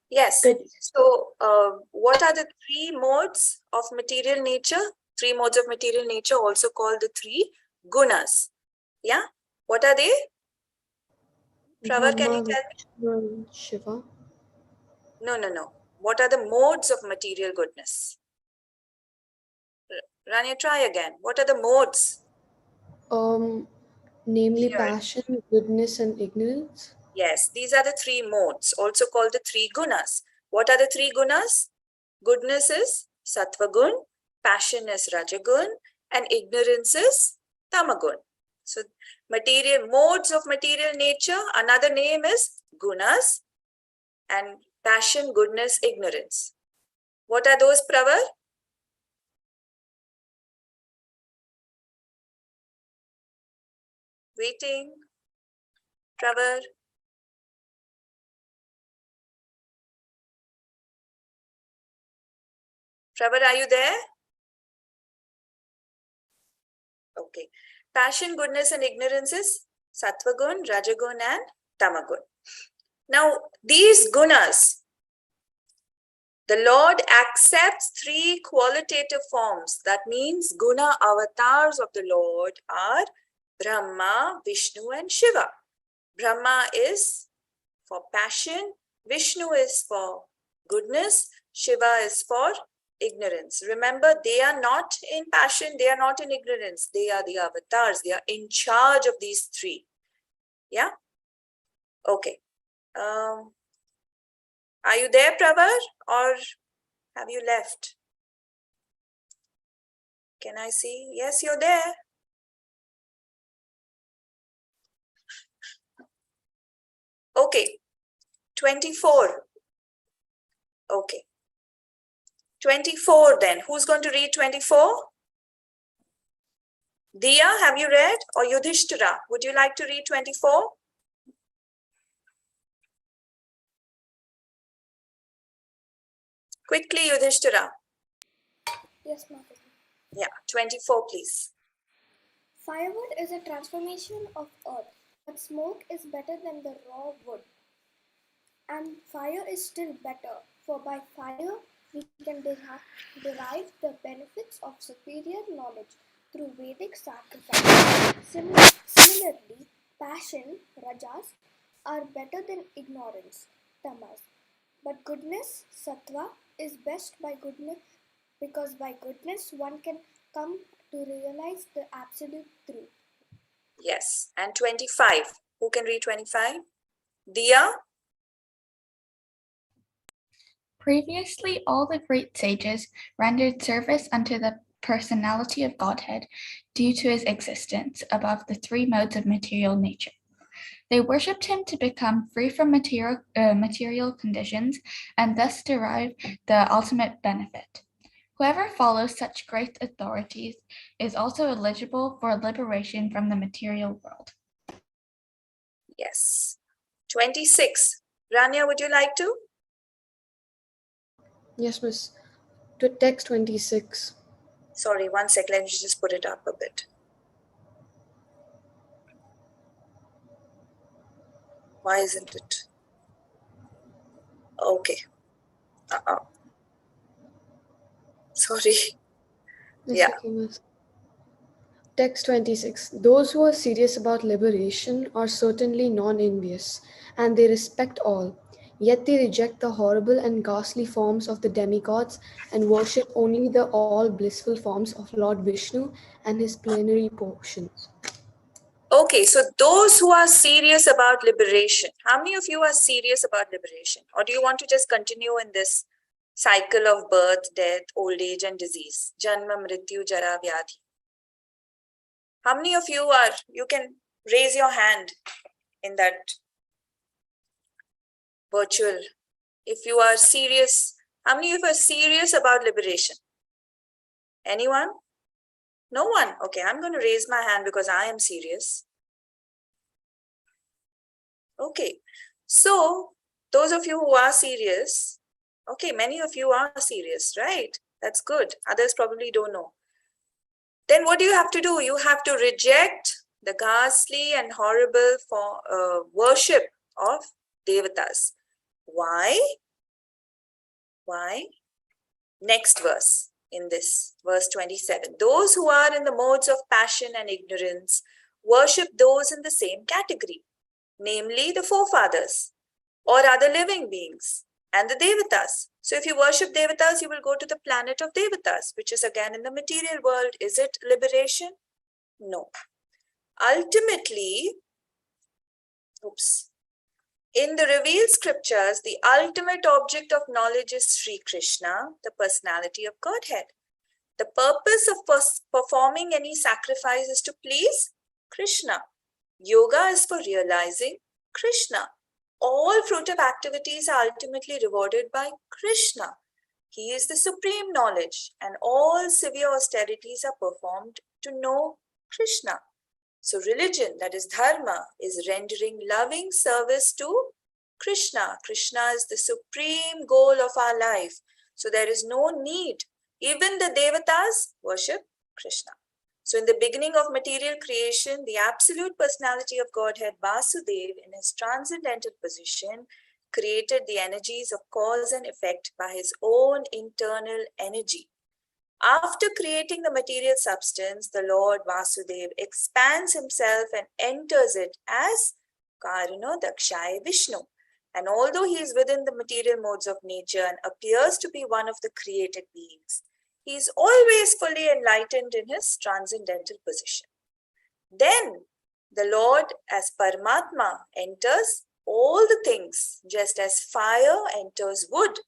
Yes. Goodness. So, what are the three modes of material nature? Three modes of material nature, also called the three gunas. Yeah. What are they? Pravar, can you tell me? Shiva. No. What are the modes of material goodness? Rania, try again. What are the modes? Namely Here. passion, goodness, and ignorance. Yes, these are the three modes, also called the three gunas. What are the three gunas? Goodness is sattva gun, passion is rajagun, and ignorance is tamagun. So, material modes of material nature, another name is gunas, and Passion, goodness, ignorance. What are those, Pravar? Waiting. Pravar. Pravar, are you there? Okay. Passion, goodness, and ignorance is Sattvagun, Rajagun, and Tamagun. Now, these gunas, the Lord accepts three qualitative forms. That means guna avatars of the Lord are Brahma, Vishnu, and Shiva. Brahma is for passion, Vishnu is for goodness, Shiva is for ignorance. Remember, they are not in passion, they are not in ignorance. They are the avatars, they are in charge of these three. Yeah? Okay. Are you there, Pravar, or have you left? Can I see? Yes, you're there. Okay. 24. Okay. 24 then. Who's going to read 24? Diya, have you read? Or Yudhishthira? Would you like to read 24? Quickly, Yudhishthira. Yes, Mother. Yeah, 24, please. Firewood is a transformation of earth, but smoke is better than the raw wood. And fire is still better, for by fire we can derive the benefits of superior knowledge through Vedic sacrifice. Similarly, passion, rajas, are better than ignorance, tamas. But goodness, sattva, is best by goodness, because by goodness one can come to realize the absolute truth. Yes, and 25. Who can read 25? Diya? Previously, all the great sages rendered service unto the personality of Godhead due to his existence above the three modes of material nature. They worshipped him to become free from material conditions and thus derive the ultimate benefit. Whoever follows such great authorities is also eligible for liberation from the material world. Yes. 26. Rania, would you like to? Yes, Miss. To text 26. Sorry, one sec. Let me just put it up a bit. Why isn't it? Okay. Sorry. That's Yeah. okay, Miss. Text 26. Those who are serious about liberation are certainly non-envious, and they respect all. Yet they reject the horrible and ghastly forms of the demigods and worship only the all-blissful forms of Lord Vishnu and his plenary portions. Okay, so those who are serious about liberation, how many of you are serious about liberation? Or do you want to just continue in this cycle of birth, death, old age, and disease? Janma, Mrityu, Jara, Vyadhi. How many of you are, you can raise your hand in that virtual. If you are serious, how many of you are serious about liberation? Anyone? No one? Okay, I'm going to raise my hand because I am serious. Okay, so those of you who are serious, okay, many of you are serious, right? That's good. Others probably don't know. Then what do you have to do? You have to reject the ghastly and horrible worship of devatas. Why? Why? Next verse in this, verse 27. Those who are in the modes of passion and ignorance worship those in the same category, namely the forefathers or other living beings and the devatas. So if you worship devatas, you will go to the planet of devatas, which is again in the material world. Is it liberation? No. Ultimately, in the revealed scriptures, the ultimate object of knowledge is Sri Krishna, the personality of Godhead. The purpose of performing any sacrifice is to please Krishna. Yoga is for realizing Krishna. all fruitive activities are ultimately rewarded by Krishna. He is the supreme knowledge, and all severe austerities are performed to know Krishna. So religion, that is dharma, is rendering loving service to Krishna. Krishna is the supreme goal of our life. So there is no need. Even the devatas worship Krishna. So in the beginning of material creation, the absolute personality of Godhead, Vasudev, in his transcendental position, created the energies of cause and effect by his own internal energy. After creating the material substance, the Lord Vasudev expands himself and enters it as Karuna Dakshaya Vishnu. And although he is within the material modes of nature and appears to be one of the created beings, he is always fully enlightened in his transcendental position. Then the Lord as Paramatma enters all the things, just as fire enters wood.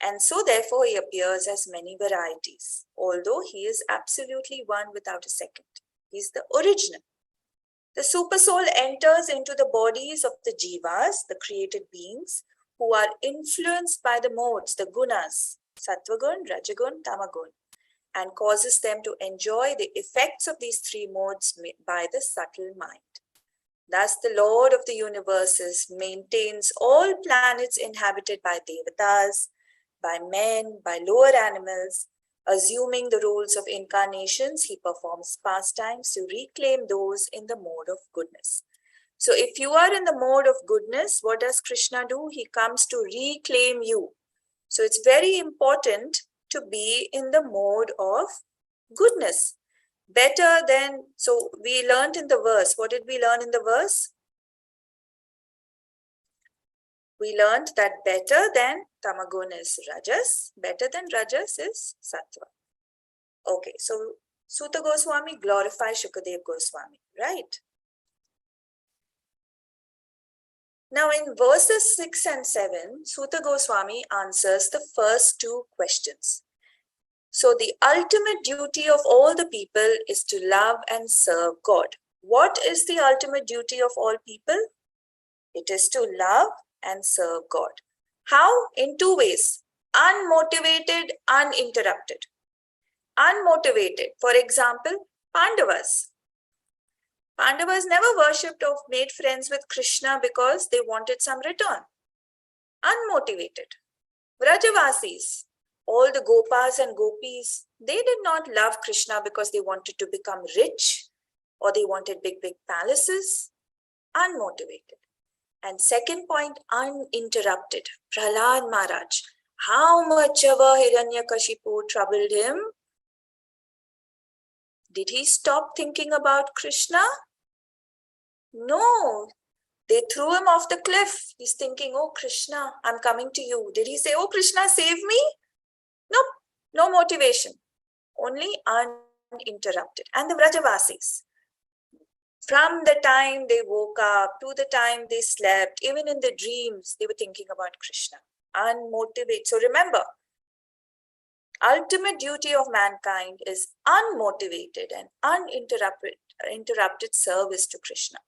And so therefore he appears as many varieties, although he is absolutely one without a second. He is the original. The supersoul enters into the bodies of the jivas, the created beings, who are influenced by the modes, the gunas, sattvagun, rajagun, tamagun, and causes them to enjoy the effects of these three modes by the subtle mind. Thus, the Lord of the universes maintains all planets inhabited by devatas, by men, by lower animals. Assuming the roles of incarnations, he performs pastimes to reclaim those in the mode of goodness. So if you are in the mode of goodness, what does Krishna do? He comes to reclaim you. So it's very important to be in the mode of goodness. Better than, so we learned in the verse, what did we learn in the verse? We learned that better than tamagun is rajas, better than rajas is sattva. Okay, so Suta Goswami glorifies Shukadev Goswami, right? Now in verses 6 and 7, Suta Goswami answers the first two questions. So the ultimate duty of all the people is to love and serve God. What is the ultimate duty of all people? It is to love and serve God. How? In two ways. Unmotivated, uninterrupted. Unmotivated. For example, Pandavas. Pandavas never worshipped or made friends with Krishna because they wanted some return. Unmotivated. Vrajavasis. All the gopas and gopis, they did not love Krishna because they wanted to become rich or they wanted big palaces. Unmotivated. And second point, uninterrupted. Prahlad Maharaj. How much ever Hiranyakashipu troubled him, did he stop thinking about Krishna? No. They threw him off the cliff. He's thinking, oh Krishna, I'm coming to you. Did he say, oh Krishna, save me? Nope. No motivation. Only uninterrupted. And the Vrajavasis. From the time they woke up to the time they slept, even in their dreams, they were thinking about Krishna. Unmotivated. So remember, ultimate duty of mankind is unmotivated and uninterrupted service to Krishna.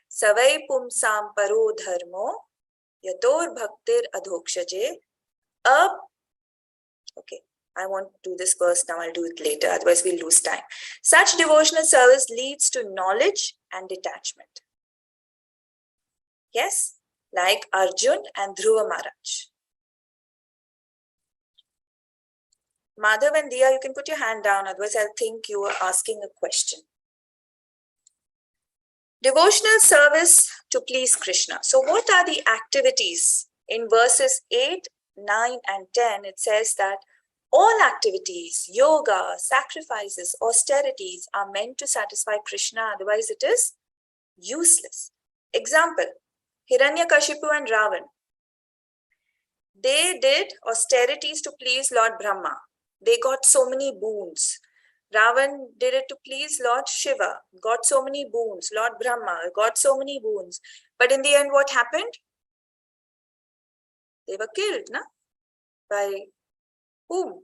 Savai pumsam paro dharmo yator bhaktir adhokshaje. Okay. I won't do this verse now, I'll do it later, otherwise we'll lose time. Such devotional service leads to knowledge and detachment. Yes, like Arjun and Dhruva Maharaj. Madhav and Diya, you can put your hand down, otherwise I'll think you are asking a question. Devotional service to please Krishna. So what are the activities? In verses 8, 9 and 10, it says that all activities, yoga, sacrifices, austerities are meant to satisfy Krishna, otherwise it is useless. Example, Hiranyakashipu and Ravan. They did austerities to please Lord Brahma. They got so many boons. Ravan did it to please Lord Shiva, got so many boons. Lord Brahma got so many boons. But in the end, what happened? They were killed, na? By whom?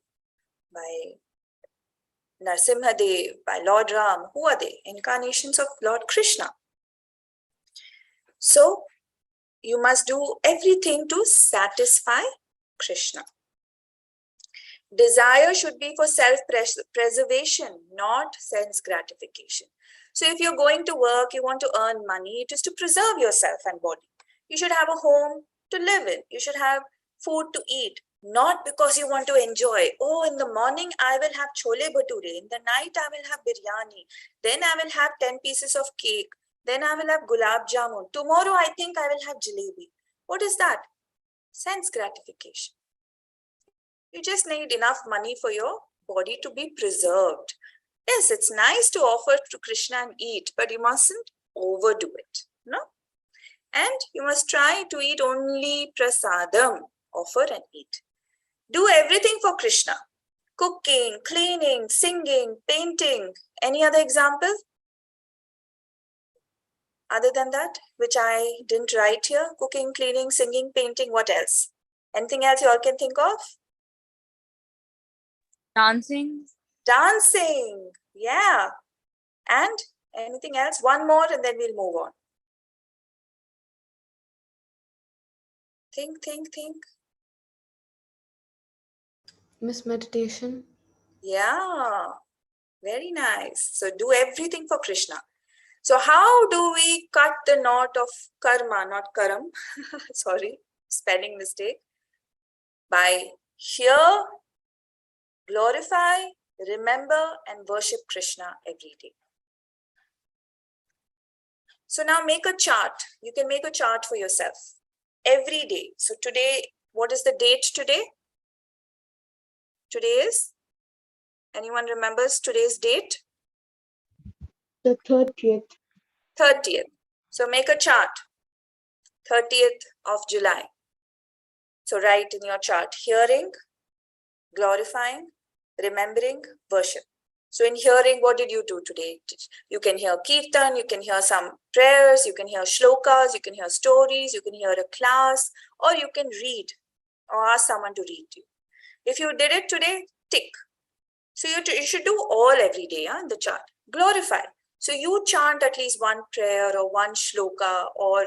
By Narsimhadev, by Lord Ram. Who are they? Incarnations of Lord Krishna. So, you must do everything to satisfy Krishna. Desire should be for self-preservation, not sense gratification. So if you're going to work, you want to earn money, it is to preserve yourself and body. You should have a home to live in. You should have food to eat, not because you want to enjoy. Oh, in the morning, I will have chole bhature. In the night, I will have biryani. Then I will have 10 pieces of cake. Then I will have gulab jamun. Tomorrow, I think I will have jalebi. What is that? Sense gratification. You just need enough money for your body to be preserved. Yes, it's nice to offer to Krishna and eat, but you mustn't overdo it. No? And you must try to eat only prasadam, offer and eat. Do everything for Krishna. Cooking, cleaning, singing, painting. Any other example? Other than that, which I didn't write here? Cooking, cleaning, singing, painting, what else? Anything else you all can think of? Dancing. Dancing, yeah. And anything else? One more and then we'll move on. Think. Miss meditation. Yeah, very nice. So do everything for Krishna. So how do we cut the knot of karma, not karam? Sorry, spelling mistake. By hear, glorify, remember, and worship Krishna every day. So now make a chart. You can make a chart for yourself every day. So today, what is the date today? Today is? Anyone remembers today's date? The 30th. 30th. So make a chart. 30th of July. So write in your chart, hearing, glorifying, remembering, worship. So in hearing, what did you do today? You can hear kirtan, you can hear some prayers, you can hear shlokas, you can hear stories, you can hear a class, or you can read or ask someone to read to you. If you did it today, tick. So you should do all every day in the chart. Glorify. So you chant at least one prayer or one shloka or,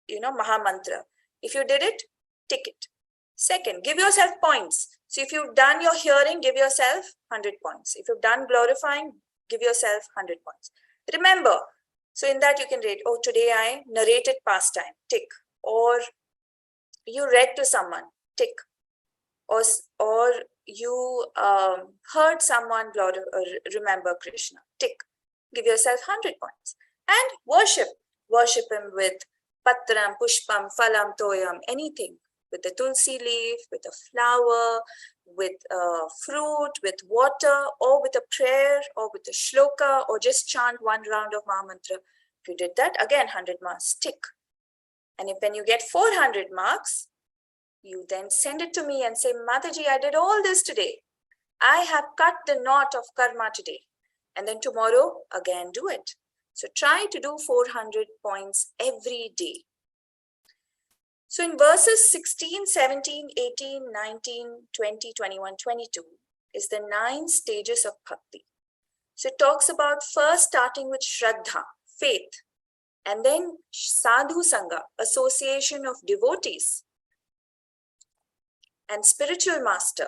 Maha Mantra. If you did it, tick it. Second, give yourself points. So if you've done your hearing, give yourself 100 points. If you've done glorifying, give yourself 100 points. Remember, so in that you can rate, oh, today I narrated pastime, tick. Or you read to someone, tick. Or you heard someone remember Krishna, tick. Give yourself 100 points. And worship him with patram, pushpam, phalam, toyam, anything. With a tulsi leaf, with a flower, with fruit, with water, or with a prayer, or with a shloka, or just chant one round of Maha Mantra. If you did that, again 100 marks, tick. And when you get 400 marks, you then send it to me and say, Mataji, I did all this today. I have cut the knot of karma today. And then tomorrow, again do it. So try to do 400 points every day. So in verses 16, 17, 18, 19, 20, 21, 22 is the 9 stages of Bhakti. So it talks about first starting with Shraddha, faith, and then Sadhu Sangha, association of devotees, and spiritual master.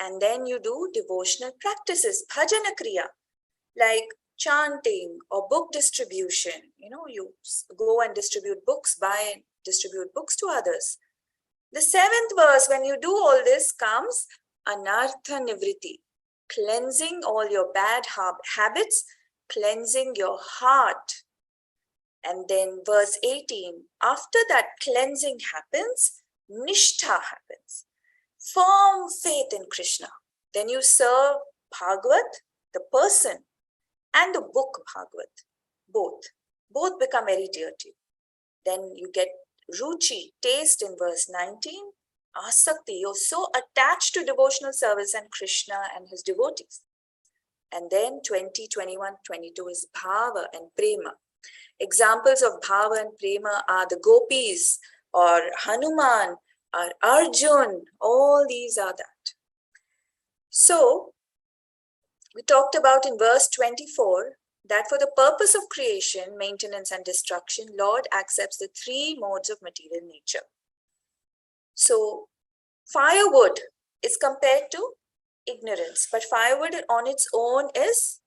And then you do devotional practices, bhajana kriya, like chanting or book distribution. You go and distribute books, buy and distribute books to others. The 7th verse, when you do all this, comes anartha nivriti, cleansing all your bad habits, cleansing your heart. And then verse 18, after that cleansing happens, nishtha happens. Firm faith in Krishna. Then you serve Bhagavat, the person, and the book Bhagavat, both become very dear to you. Then you get ruchi, taste in verse 19, asakti, you're so attached to devotional service and Krishna and his devotees. And then 20, 21, 22 is bhava and prema. Examples of bhava and prema are the gopis or Hanuman or Arjun, all these are that. So we talked about in verse 24, that for the purpose of creation, maintenance, and destruction, Lord accepts the three modes of material nature. So, firewood is compared to ignorance, but firewood on its own is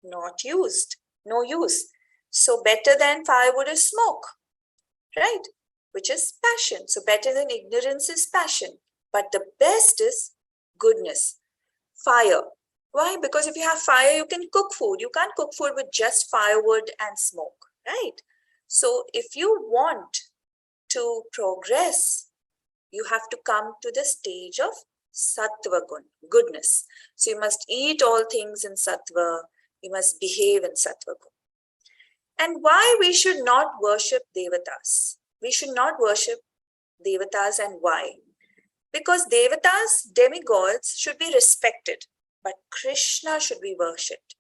not used, no use. So, better than firewood is smoke, right? Which is passion. So, better than ignorance is passion, but the best is goodness, fire. Why? Because if you have fire, you can cook food. You can't cook food with just firewood and smoke, right? So if you want to progress, you have to come to the stage of sattva gun, goodness. So you must eat all things in sattva. You must behave in sattva gun. And why we should not worship devatas? We should not worship devatas, and why? Because devatas, demigods, should be respected. But Krishna should be worshipped,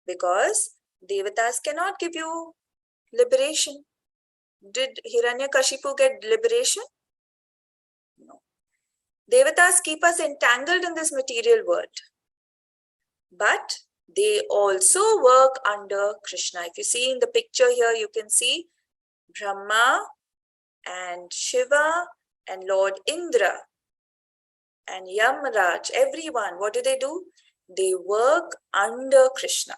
because devatas cannot give you liberation. Did Hiranyakashipu get liberation? No. Devatas keep us entangled in this material world. But they also work under Krishna. If you see in the picture here, you can see Brahma and Shiva and Lord Indra and Yamraj, everyone, what do? They work under Krishna.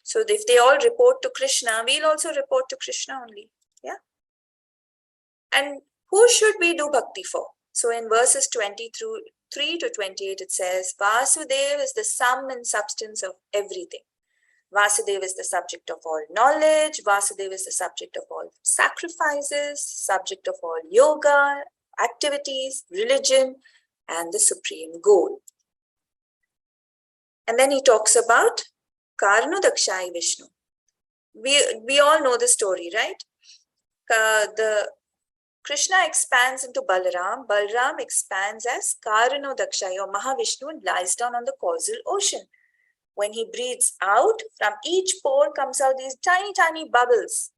So if they all report to Krishna, we'll also report to Krishna only. Yeah. And who should we do bhakti for? So in verses 23 to 28, it says, Vasudeva is the sum and substance of everything. Vasudeva is the subject of all knowledge. Vasudeva is the subject of all sacrifices, subject of all yoga, activities, religion, and the supreme goal. And then he talks about Karnodakshai Vishnu. We all know the story, right? The Krishna expands into Balaram. Balaram expands as Karanodakshai or Mahavishnu and lies down on the causal ocean. When he breathes out, from each pore comes out these tiny, tiny bubbles.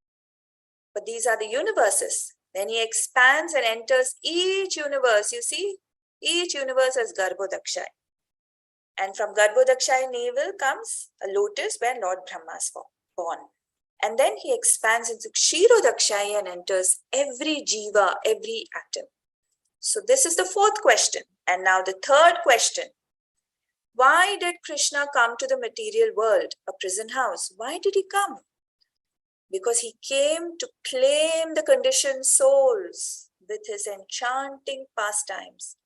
But these are the universes. Then he expands and enters each universe. You see, each universe has Garbhodakshai. And from Garbhodakshai navel comes a lotus where Lord Brahma is born. And then he expands into Kshirodakshai and enters every jiva, every atom. So this is the fourth question. And now the third question. Why did Krishna come to the material world, a prison house? Why did he come? Because he came to claim the conditioned souls with his enchanting pastimes.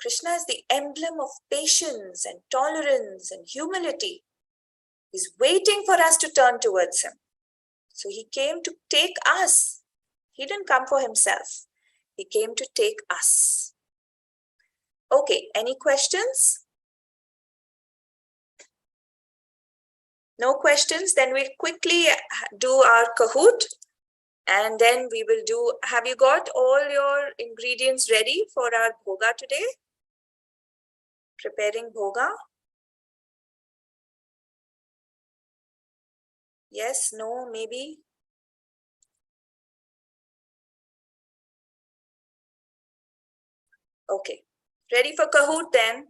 Krishna is the emblem of patience and tolerance and humility. He's waiting for us to turn towards him. So he came to take us. He didn't come for himself. He came to take us. Okay, any questions? No questions? Then we'll quickly do our Kahoot. And then we will do, have you got all your ingredients ready for our bhoga today? Preparing bhoga? Yes, no, maybe? Okay, ready for Kahoot then?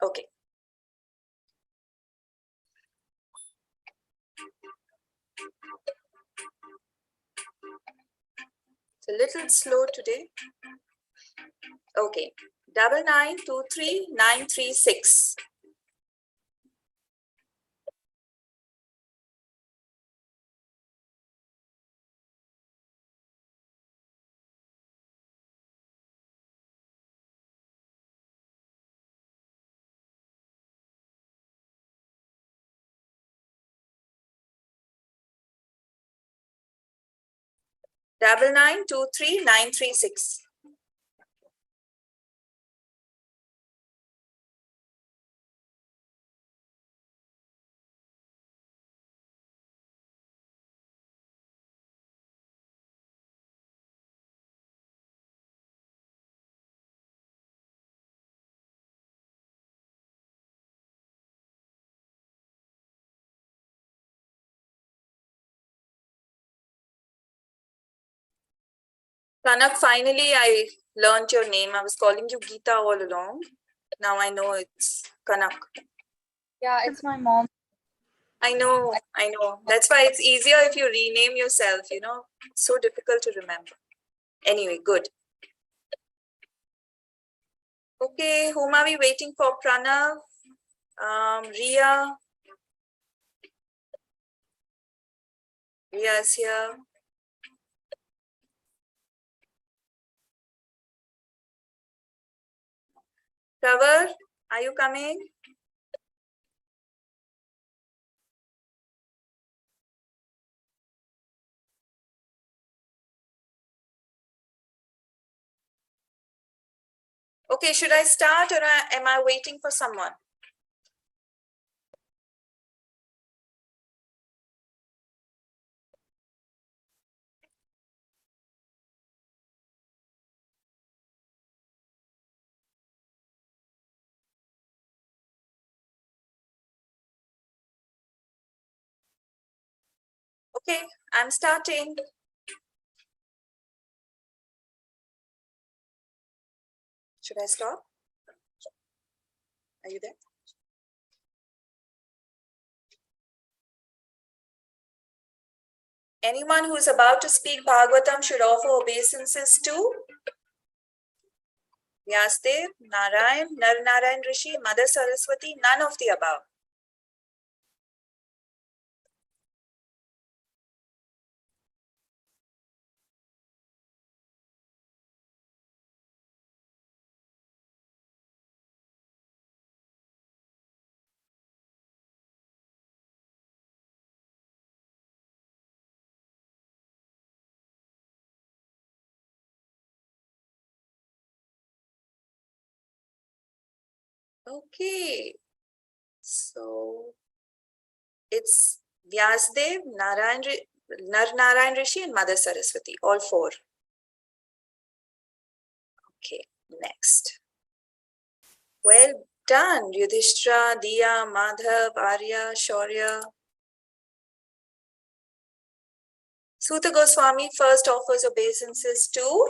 Okay. It's a little slow today. Okay. 9923936. Double 9923936. Pranak, finally I learned your name. I was calling you Geeta all along. Now I know it's Kanak. Yeah, it's my mom. I know. That's why it's easier if you rename yourself, you know. It's so difficult to remember. Anyway, good. Okay, whom are we waiting for? Pranav, Ria. Ria is here. Pravar, are you coming? Okay, should I start or am I waiting for someone? Okay, I'm starting. Should I stop? Are you there? Anyone who is about to speak Bhagavatam should offer obeisances to Vyasdev, Narayan, Nar Narayan Rishi, Mother Saraswati, none of the above. Okay, so it's Vyasdev, Nar Narayan Rishi and Mother Saraswati, all four. Okay, next. Well done, Yudhishthira, Diya, Madhav, Arya, Shaurya. Suta Goswami first offers obeisances to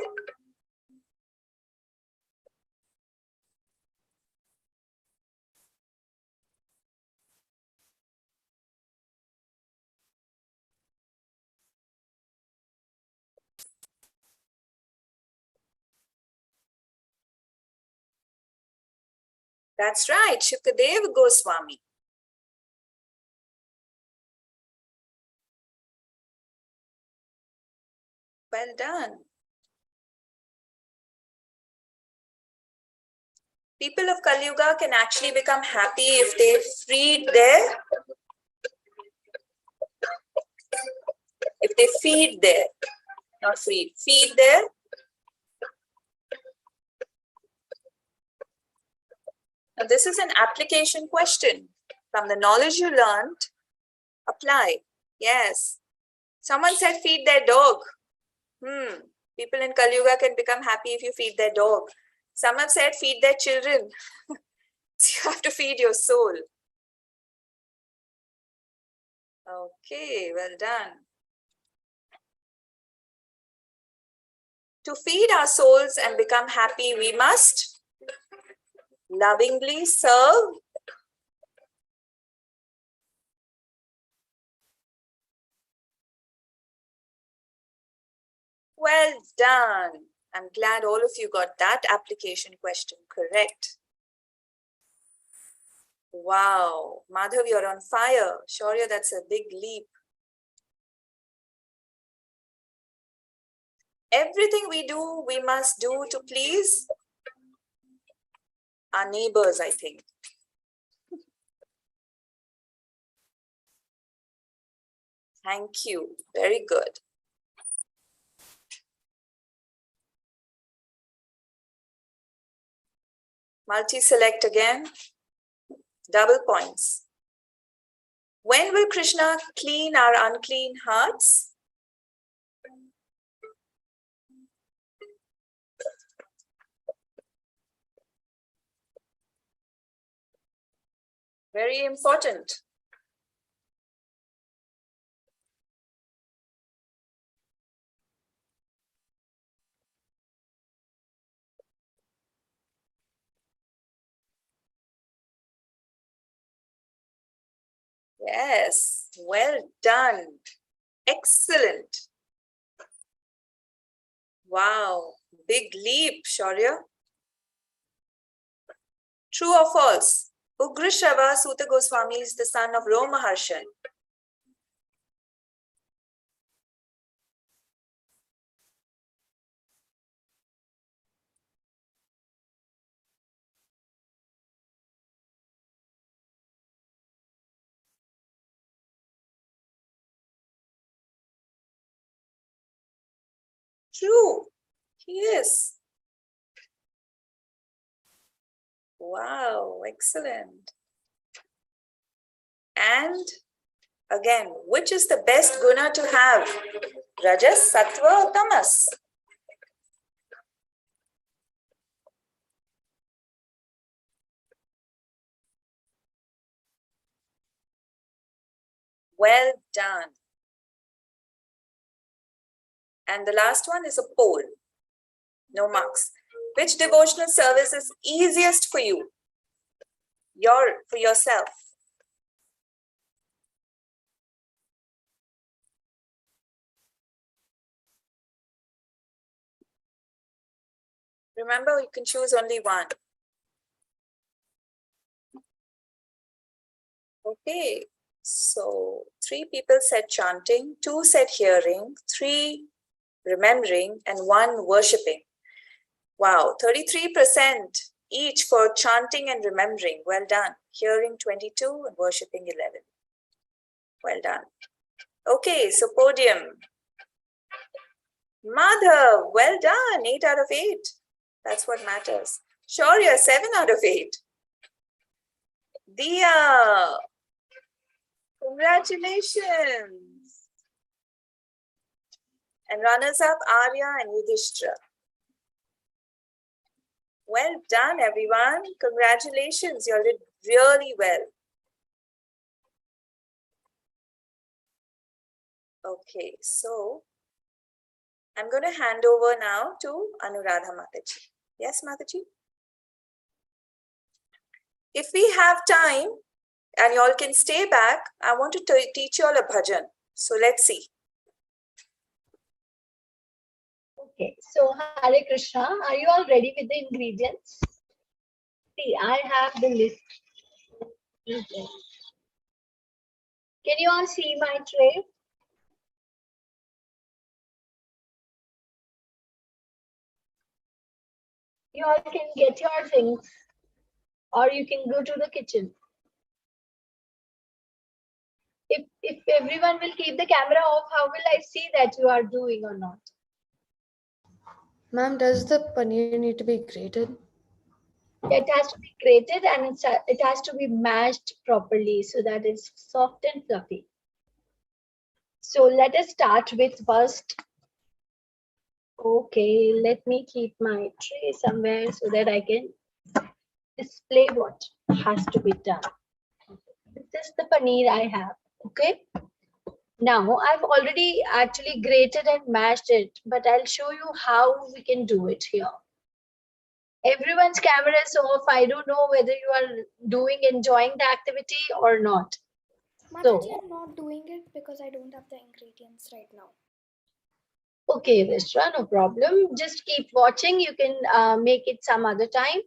that's right, Shukadev Goswami. Well done. People of Kali Yuga can actually become happy if they feed their, not feed, feed their. Now this is an application question. From the knowledge you learned, apply. Yes. Someone said feed their dog. People in Kali Yuga can become happy if you feed their dog. Someone said feed their children. So you have to feed your soul. Okay, well done. To feed our souls and become happy, we must lovingly serve well done. I'm glad all of you got that application question correct. Wow, Madhav, you're on fire. Shaurya, that's a big leap. Everything we do, we must do to please our neighbors, I think. Thank you. Very good. Multi-select again. Double points. When will Krishna clean our unclean hearts? Very important. Yes, well done. Excellent. Wow, big leap, Shaurya. True or false? Ugrashrava Suta Goswami is the son of Romaharshan. True, he is. Wow, excellent. And again, which is the best guna to have? Rajas, Sattva, or Tamas? Well done. And the last one is a poll. No marks. Which devotional service is easiest for you? For yourself. Remember, you can choose only one. Okay, so 3 people said chanting, 2 said hearing, 3 remembering, and 1 worshipping. Wow, 33% each for chanting and remembering. Well done. Hearing 22 and worshipping 11. Well done. Okay, so podium. Madhav, well done. 8 out of 8. That's what matters. Shaurya, 7 out of 8. Diya, congratulations. And runners up, Arya and Yudhishthira. Well done, everyone. Congratulations. You all did really well. Okay, so I'm going to hand over now to Anuradha Mataji. Yes, Mataji? If we have time and you all can stay back, I want to teach you all a bhajan. So let's see. Okay, so Hare Krishna, are you all ready with the ingredients? See, I have the list. Can you all see my tray? You all can get your things, or you can go to the kitchen. If everyone will keep the camera off, how will I see that you are doing or not? Ma'am, does the paneer need to be grated? It has to be grated and it has to be mashed properly so that it's soft and fluffy. So let us start with first. Okay, let me keep my tray somewhere so that I can display what has to be done. This is the paneer I have. Okay. Now I've already actually grated and mashed it, but I'll show you how we can do it here. Everyone's camera is off. I don't know whether you are enjoying the activity or not. Mataji, I'm not doing it because I don't have the ingredients right now. Okay, Vishra, no problem. Just keep watching. You can make it some other time.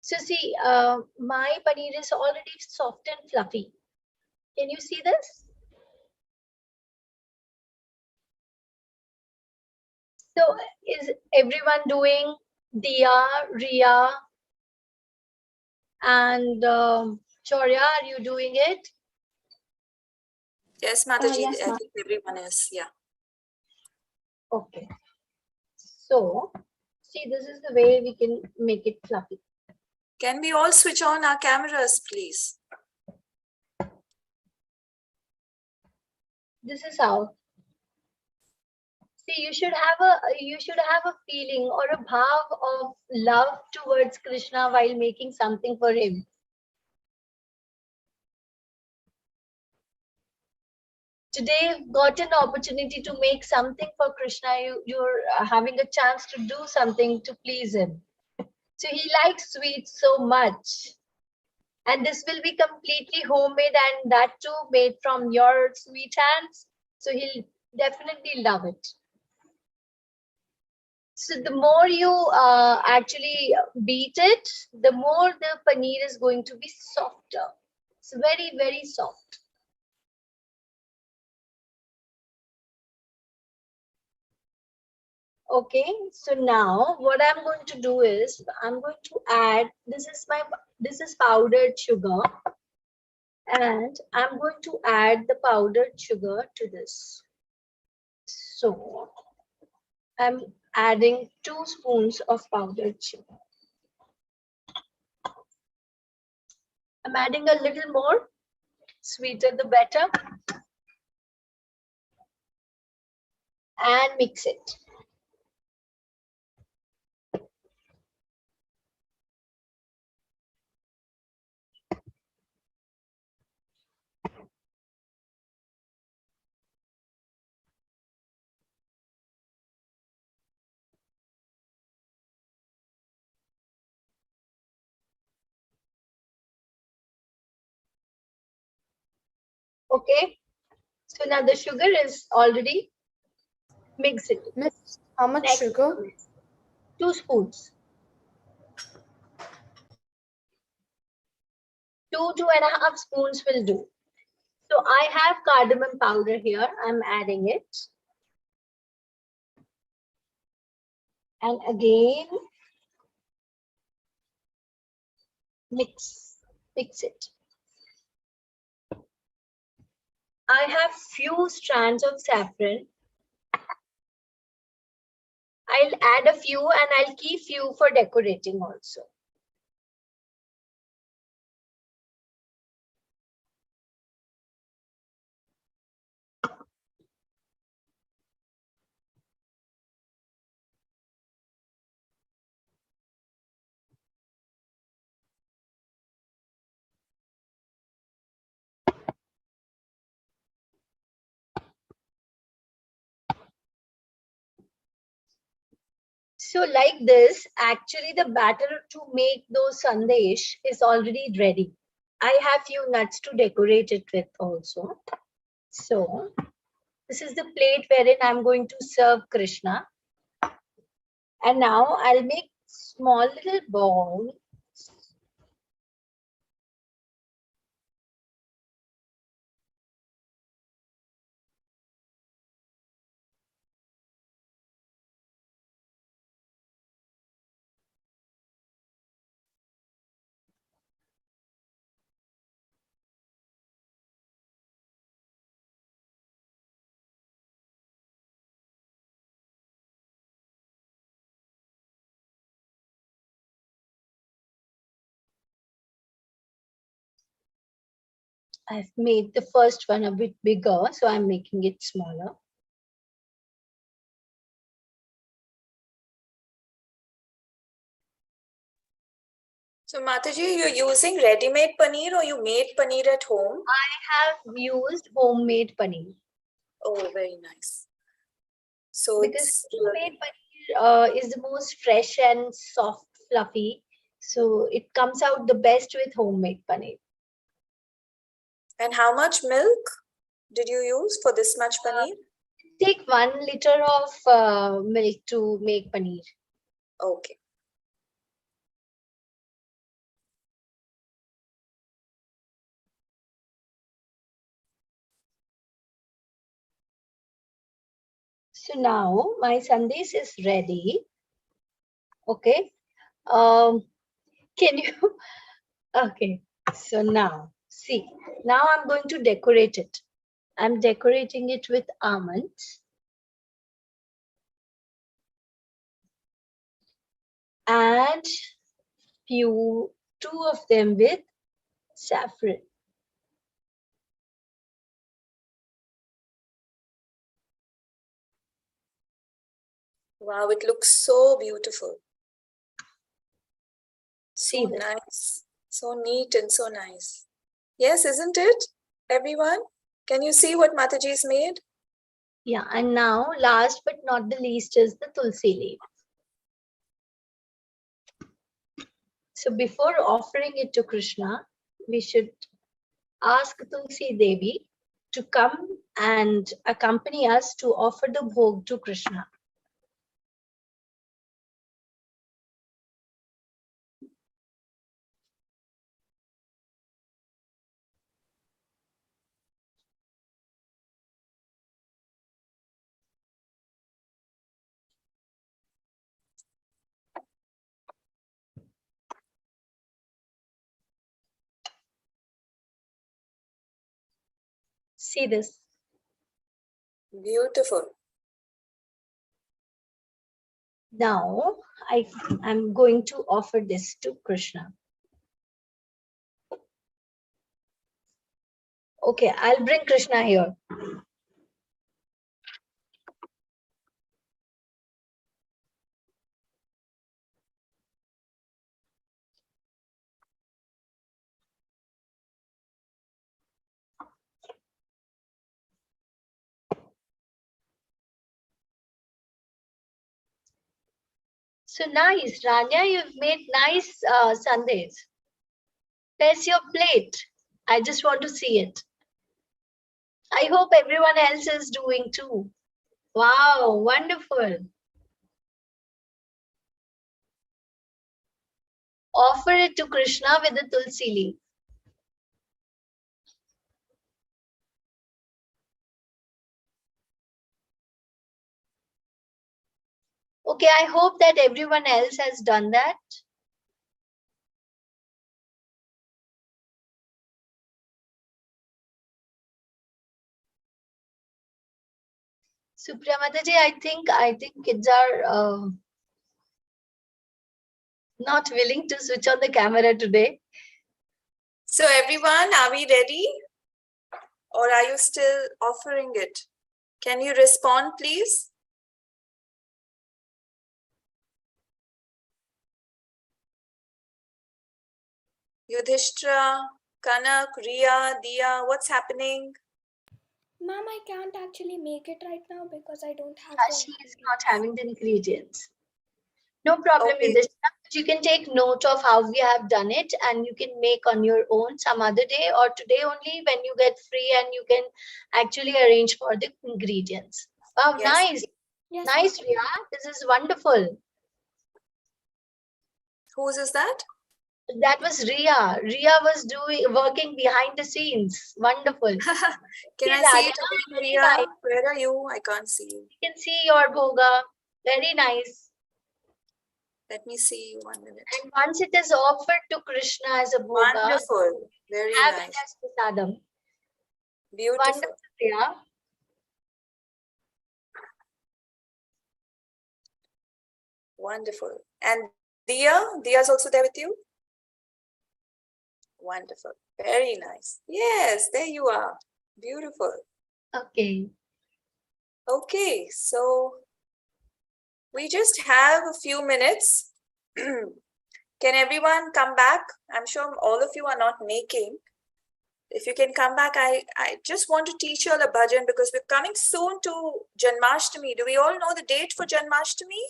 So see, my paneer is already soft and fluffy. Can you see this? So is everyone doing Diya, Riya, and Shaurya, are you doing it? Yes, Mataji, Yes, I think everyone is, yeah. Okay. So, see, this is the way we can make it fluffy. Can we all switch on our cameras, please? This is how. See, you should have a feeling or a bhav of love towards Krishna while making something for him. Today, you've got an opportunity to make something for Krishna. You're having a chance to do something to please him. So he likes sweets so much. And this will be completely homemade, and that too made from your sweet hands. So he'll definitely love it. So the more you actually beat it, the more the paneer is going to be softer. It's very, very soft. Okay, so now what I'm going to do is I'm going to add, this is powdered sugar, and I'm going to add the powdered sugar to this. So I'm adding 2 spoons of powdered sugar. I'm adding a little more, sweeter the better, and mix it. Okay, so now the sugar is already mixed. Miss, how much Next, sugar? 2 spoons. 2.5 spoons will do. So I have cardamom powder here. I'm adding it. And again, mix it. I have few strands of saffron. I'll add a few and I'll keep few for decorating also. So like this, actually the batter to make those sandesh is already ready. I have few nuts to decorate it with also. So this is the plate wherein I'm going to serve Krishna. And now I'll make small little balls. I've made the first one a bit bigger, so I'm making it smaller. So Mataji, you're using ready-made paneer or you made paneer at home? I have used homemade paneer. Oh, very nice. So Because homemade paneer is the most fresh and soft, fluffy. So it comes out the best with homemade paneer. And how much milk did you use for this much paneer? Take 1 liter of milk to make paneer. Okay. So now my sandesh is ready. Okay. Can you? Okay. So now, see, now I'm going to decorate it. I'm decorating it with almonds. And 2 of them with saffron. Wow, it looks so beautiful. So See this. nice. So neat and so nice. Yes, isn't it? Everyone, can you see what Mataji's made? Yeah, and now last but not the least is the tulsi leaf. So before offering it to Krishna, we should ask Tulsi Devi to come and accompany us to offer the bhog to Krishna. See this. Beautiful. Now I'm going to offer this to Krishna. Okay, I'll bring Krishna here. So nice, Rania, you've made nice sundaes. Where's your plate? I just want to see it. I hope everyone else is doing too. Wow, wonderful. Offer it to Krishna with the tulsi leaf. Okay, I hope that everyone else has done that. Supriya Mataji, I think kids are not willing to switch on the camera today. So everyone, are we ready? Or are you still offering it? Can you respond, please? Yudhishthira, Kanak, Riya, Diya, what's happening? Ma'am, I can't actually make it right now because I don't have She is not having the ingredients. No problem, Okay. Yudhishthira. You can take note of how we have done it and you can make on your own some other day or today only when you get free and you can actually arrange for the ingredients. Wow, Yes. nice. Yes, Nice, ma'am. Riya. This is wonderful. Whose is that? That was Riya. Riya was working behind the scenes. Wonderful. Can I see it again, Very Riya? nice. Where are you? I can't see you. You can see your bhoga. Very nice. Let me see you 1 minute. And once it is offered to Krishna as a bhoga, Wonderful. Very have nice. it as prasadam. Beautiful. Wonderful, Riya. Wonderful. And Diya? Diya's also there with you? Wonderful. Very nice. Yes, there you are. Beautiful. Okay. Okay, so we just have a few minutes. Can everyone come back? I'm sure all of you are not making. If you can come back, I just want to teach you all a bhajan because we're coming soon to Janmashtami. Do we all know the date for Janmashtami?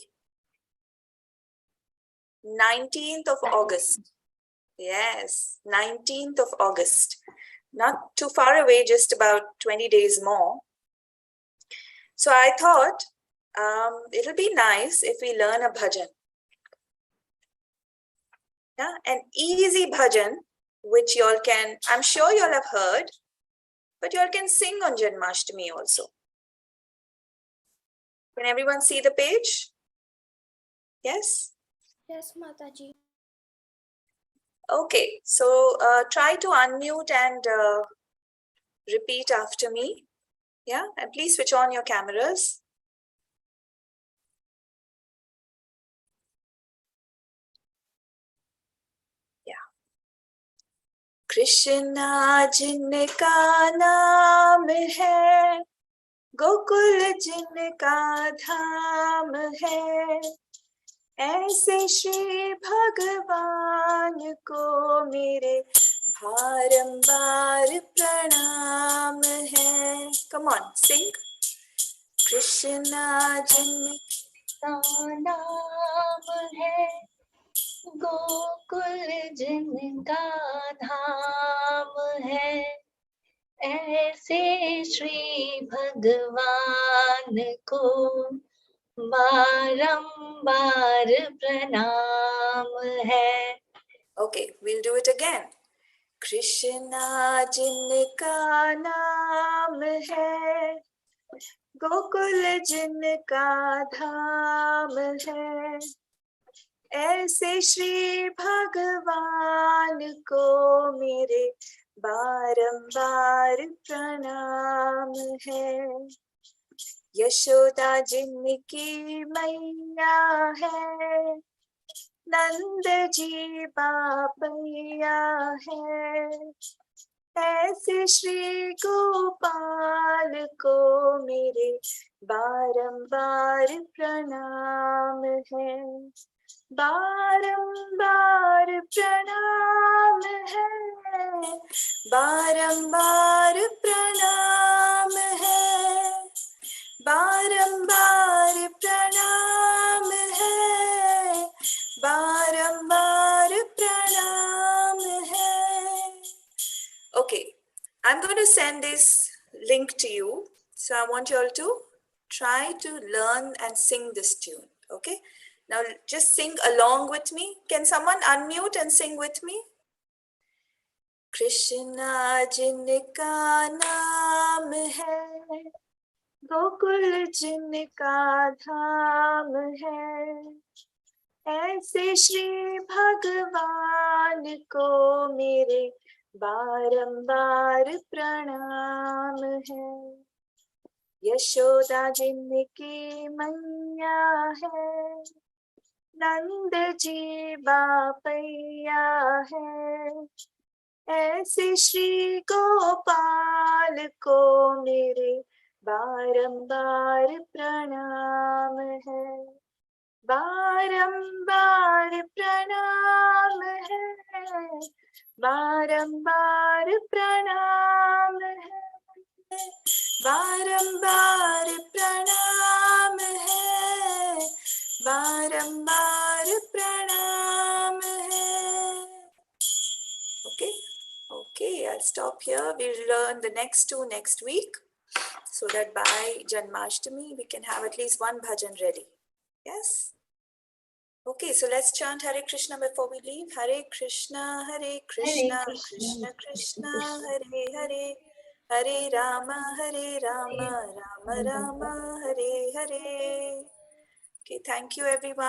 19th of August. Yes, 19th of August. Not too far away, just about 20 days more. So I thought it'll be nice if we learn a bhajan. Yeah, an easy bhajan, which y'all can, I'm sure y'all have heard, but y'all can sing on Janmashtami also. Can everyone see the page? Yes? Yes, Mataji. Okay, so try to unmute and repeat after me. Yeah, and please switch on your cameras. Yeah. Krishna जिनका नाम है, गोकुल जिनका धाम है, ऐसे श्री भगवान को मेरे बारंबार प्रणाम है. Come on, sing. Krishna जिनका नाम है, गोकुल जिनका धाम है, ऐसे श्री भगवान को बारंबार प्रणाम है. Okay, we'll do it again. Krishna जिनका नाम है, गोकुल जिनका धाम है, ऐसे श्री भगवान को मेरे बारंबार प्रणाम है. यशोदा जिनकी मैया है, नंद जी बापैया है, ऐसे श्री गोपाल को मेरे बारंबार प्रणाम है. बारंबार प्रणाम है, बारंबार प्रणाम है, बारंबार प्रणाम है, बारंबार प्रणाम है. Okay, I'm going to send this link to you. So I want you all to try to learn and sing this tune. Okay, now just sing along with me. Can someone unmute and sing with me? Krishna जिनका नाम है, गोकुल जिनका धाम है, ऐसे श्री भगवान को मेरे बारंबार प्रणाम है. यशोदा जिनकी मैया है, नंद जी बापैया है, ऐसे श्री गोपाल को मेरे बारंबार प्रणाम है. बारंबार प्रणाम है, बारंबार प्रणाम है, बारंबार प्रणाम है, बारंबार प्रणाम है. Okay, I'll stop here. We'll learn the next two next week, so that by Janmashtami we can have at least one bhajan ready. Yes? Okay, so let's chant Hare Krishna before we leave. Hare Krishna, Krishna Krishna, Hare Hare, Hare Rama, Rama Rama, Hare Hare. Okay, thank you everyone.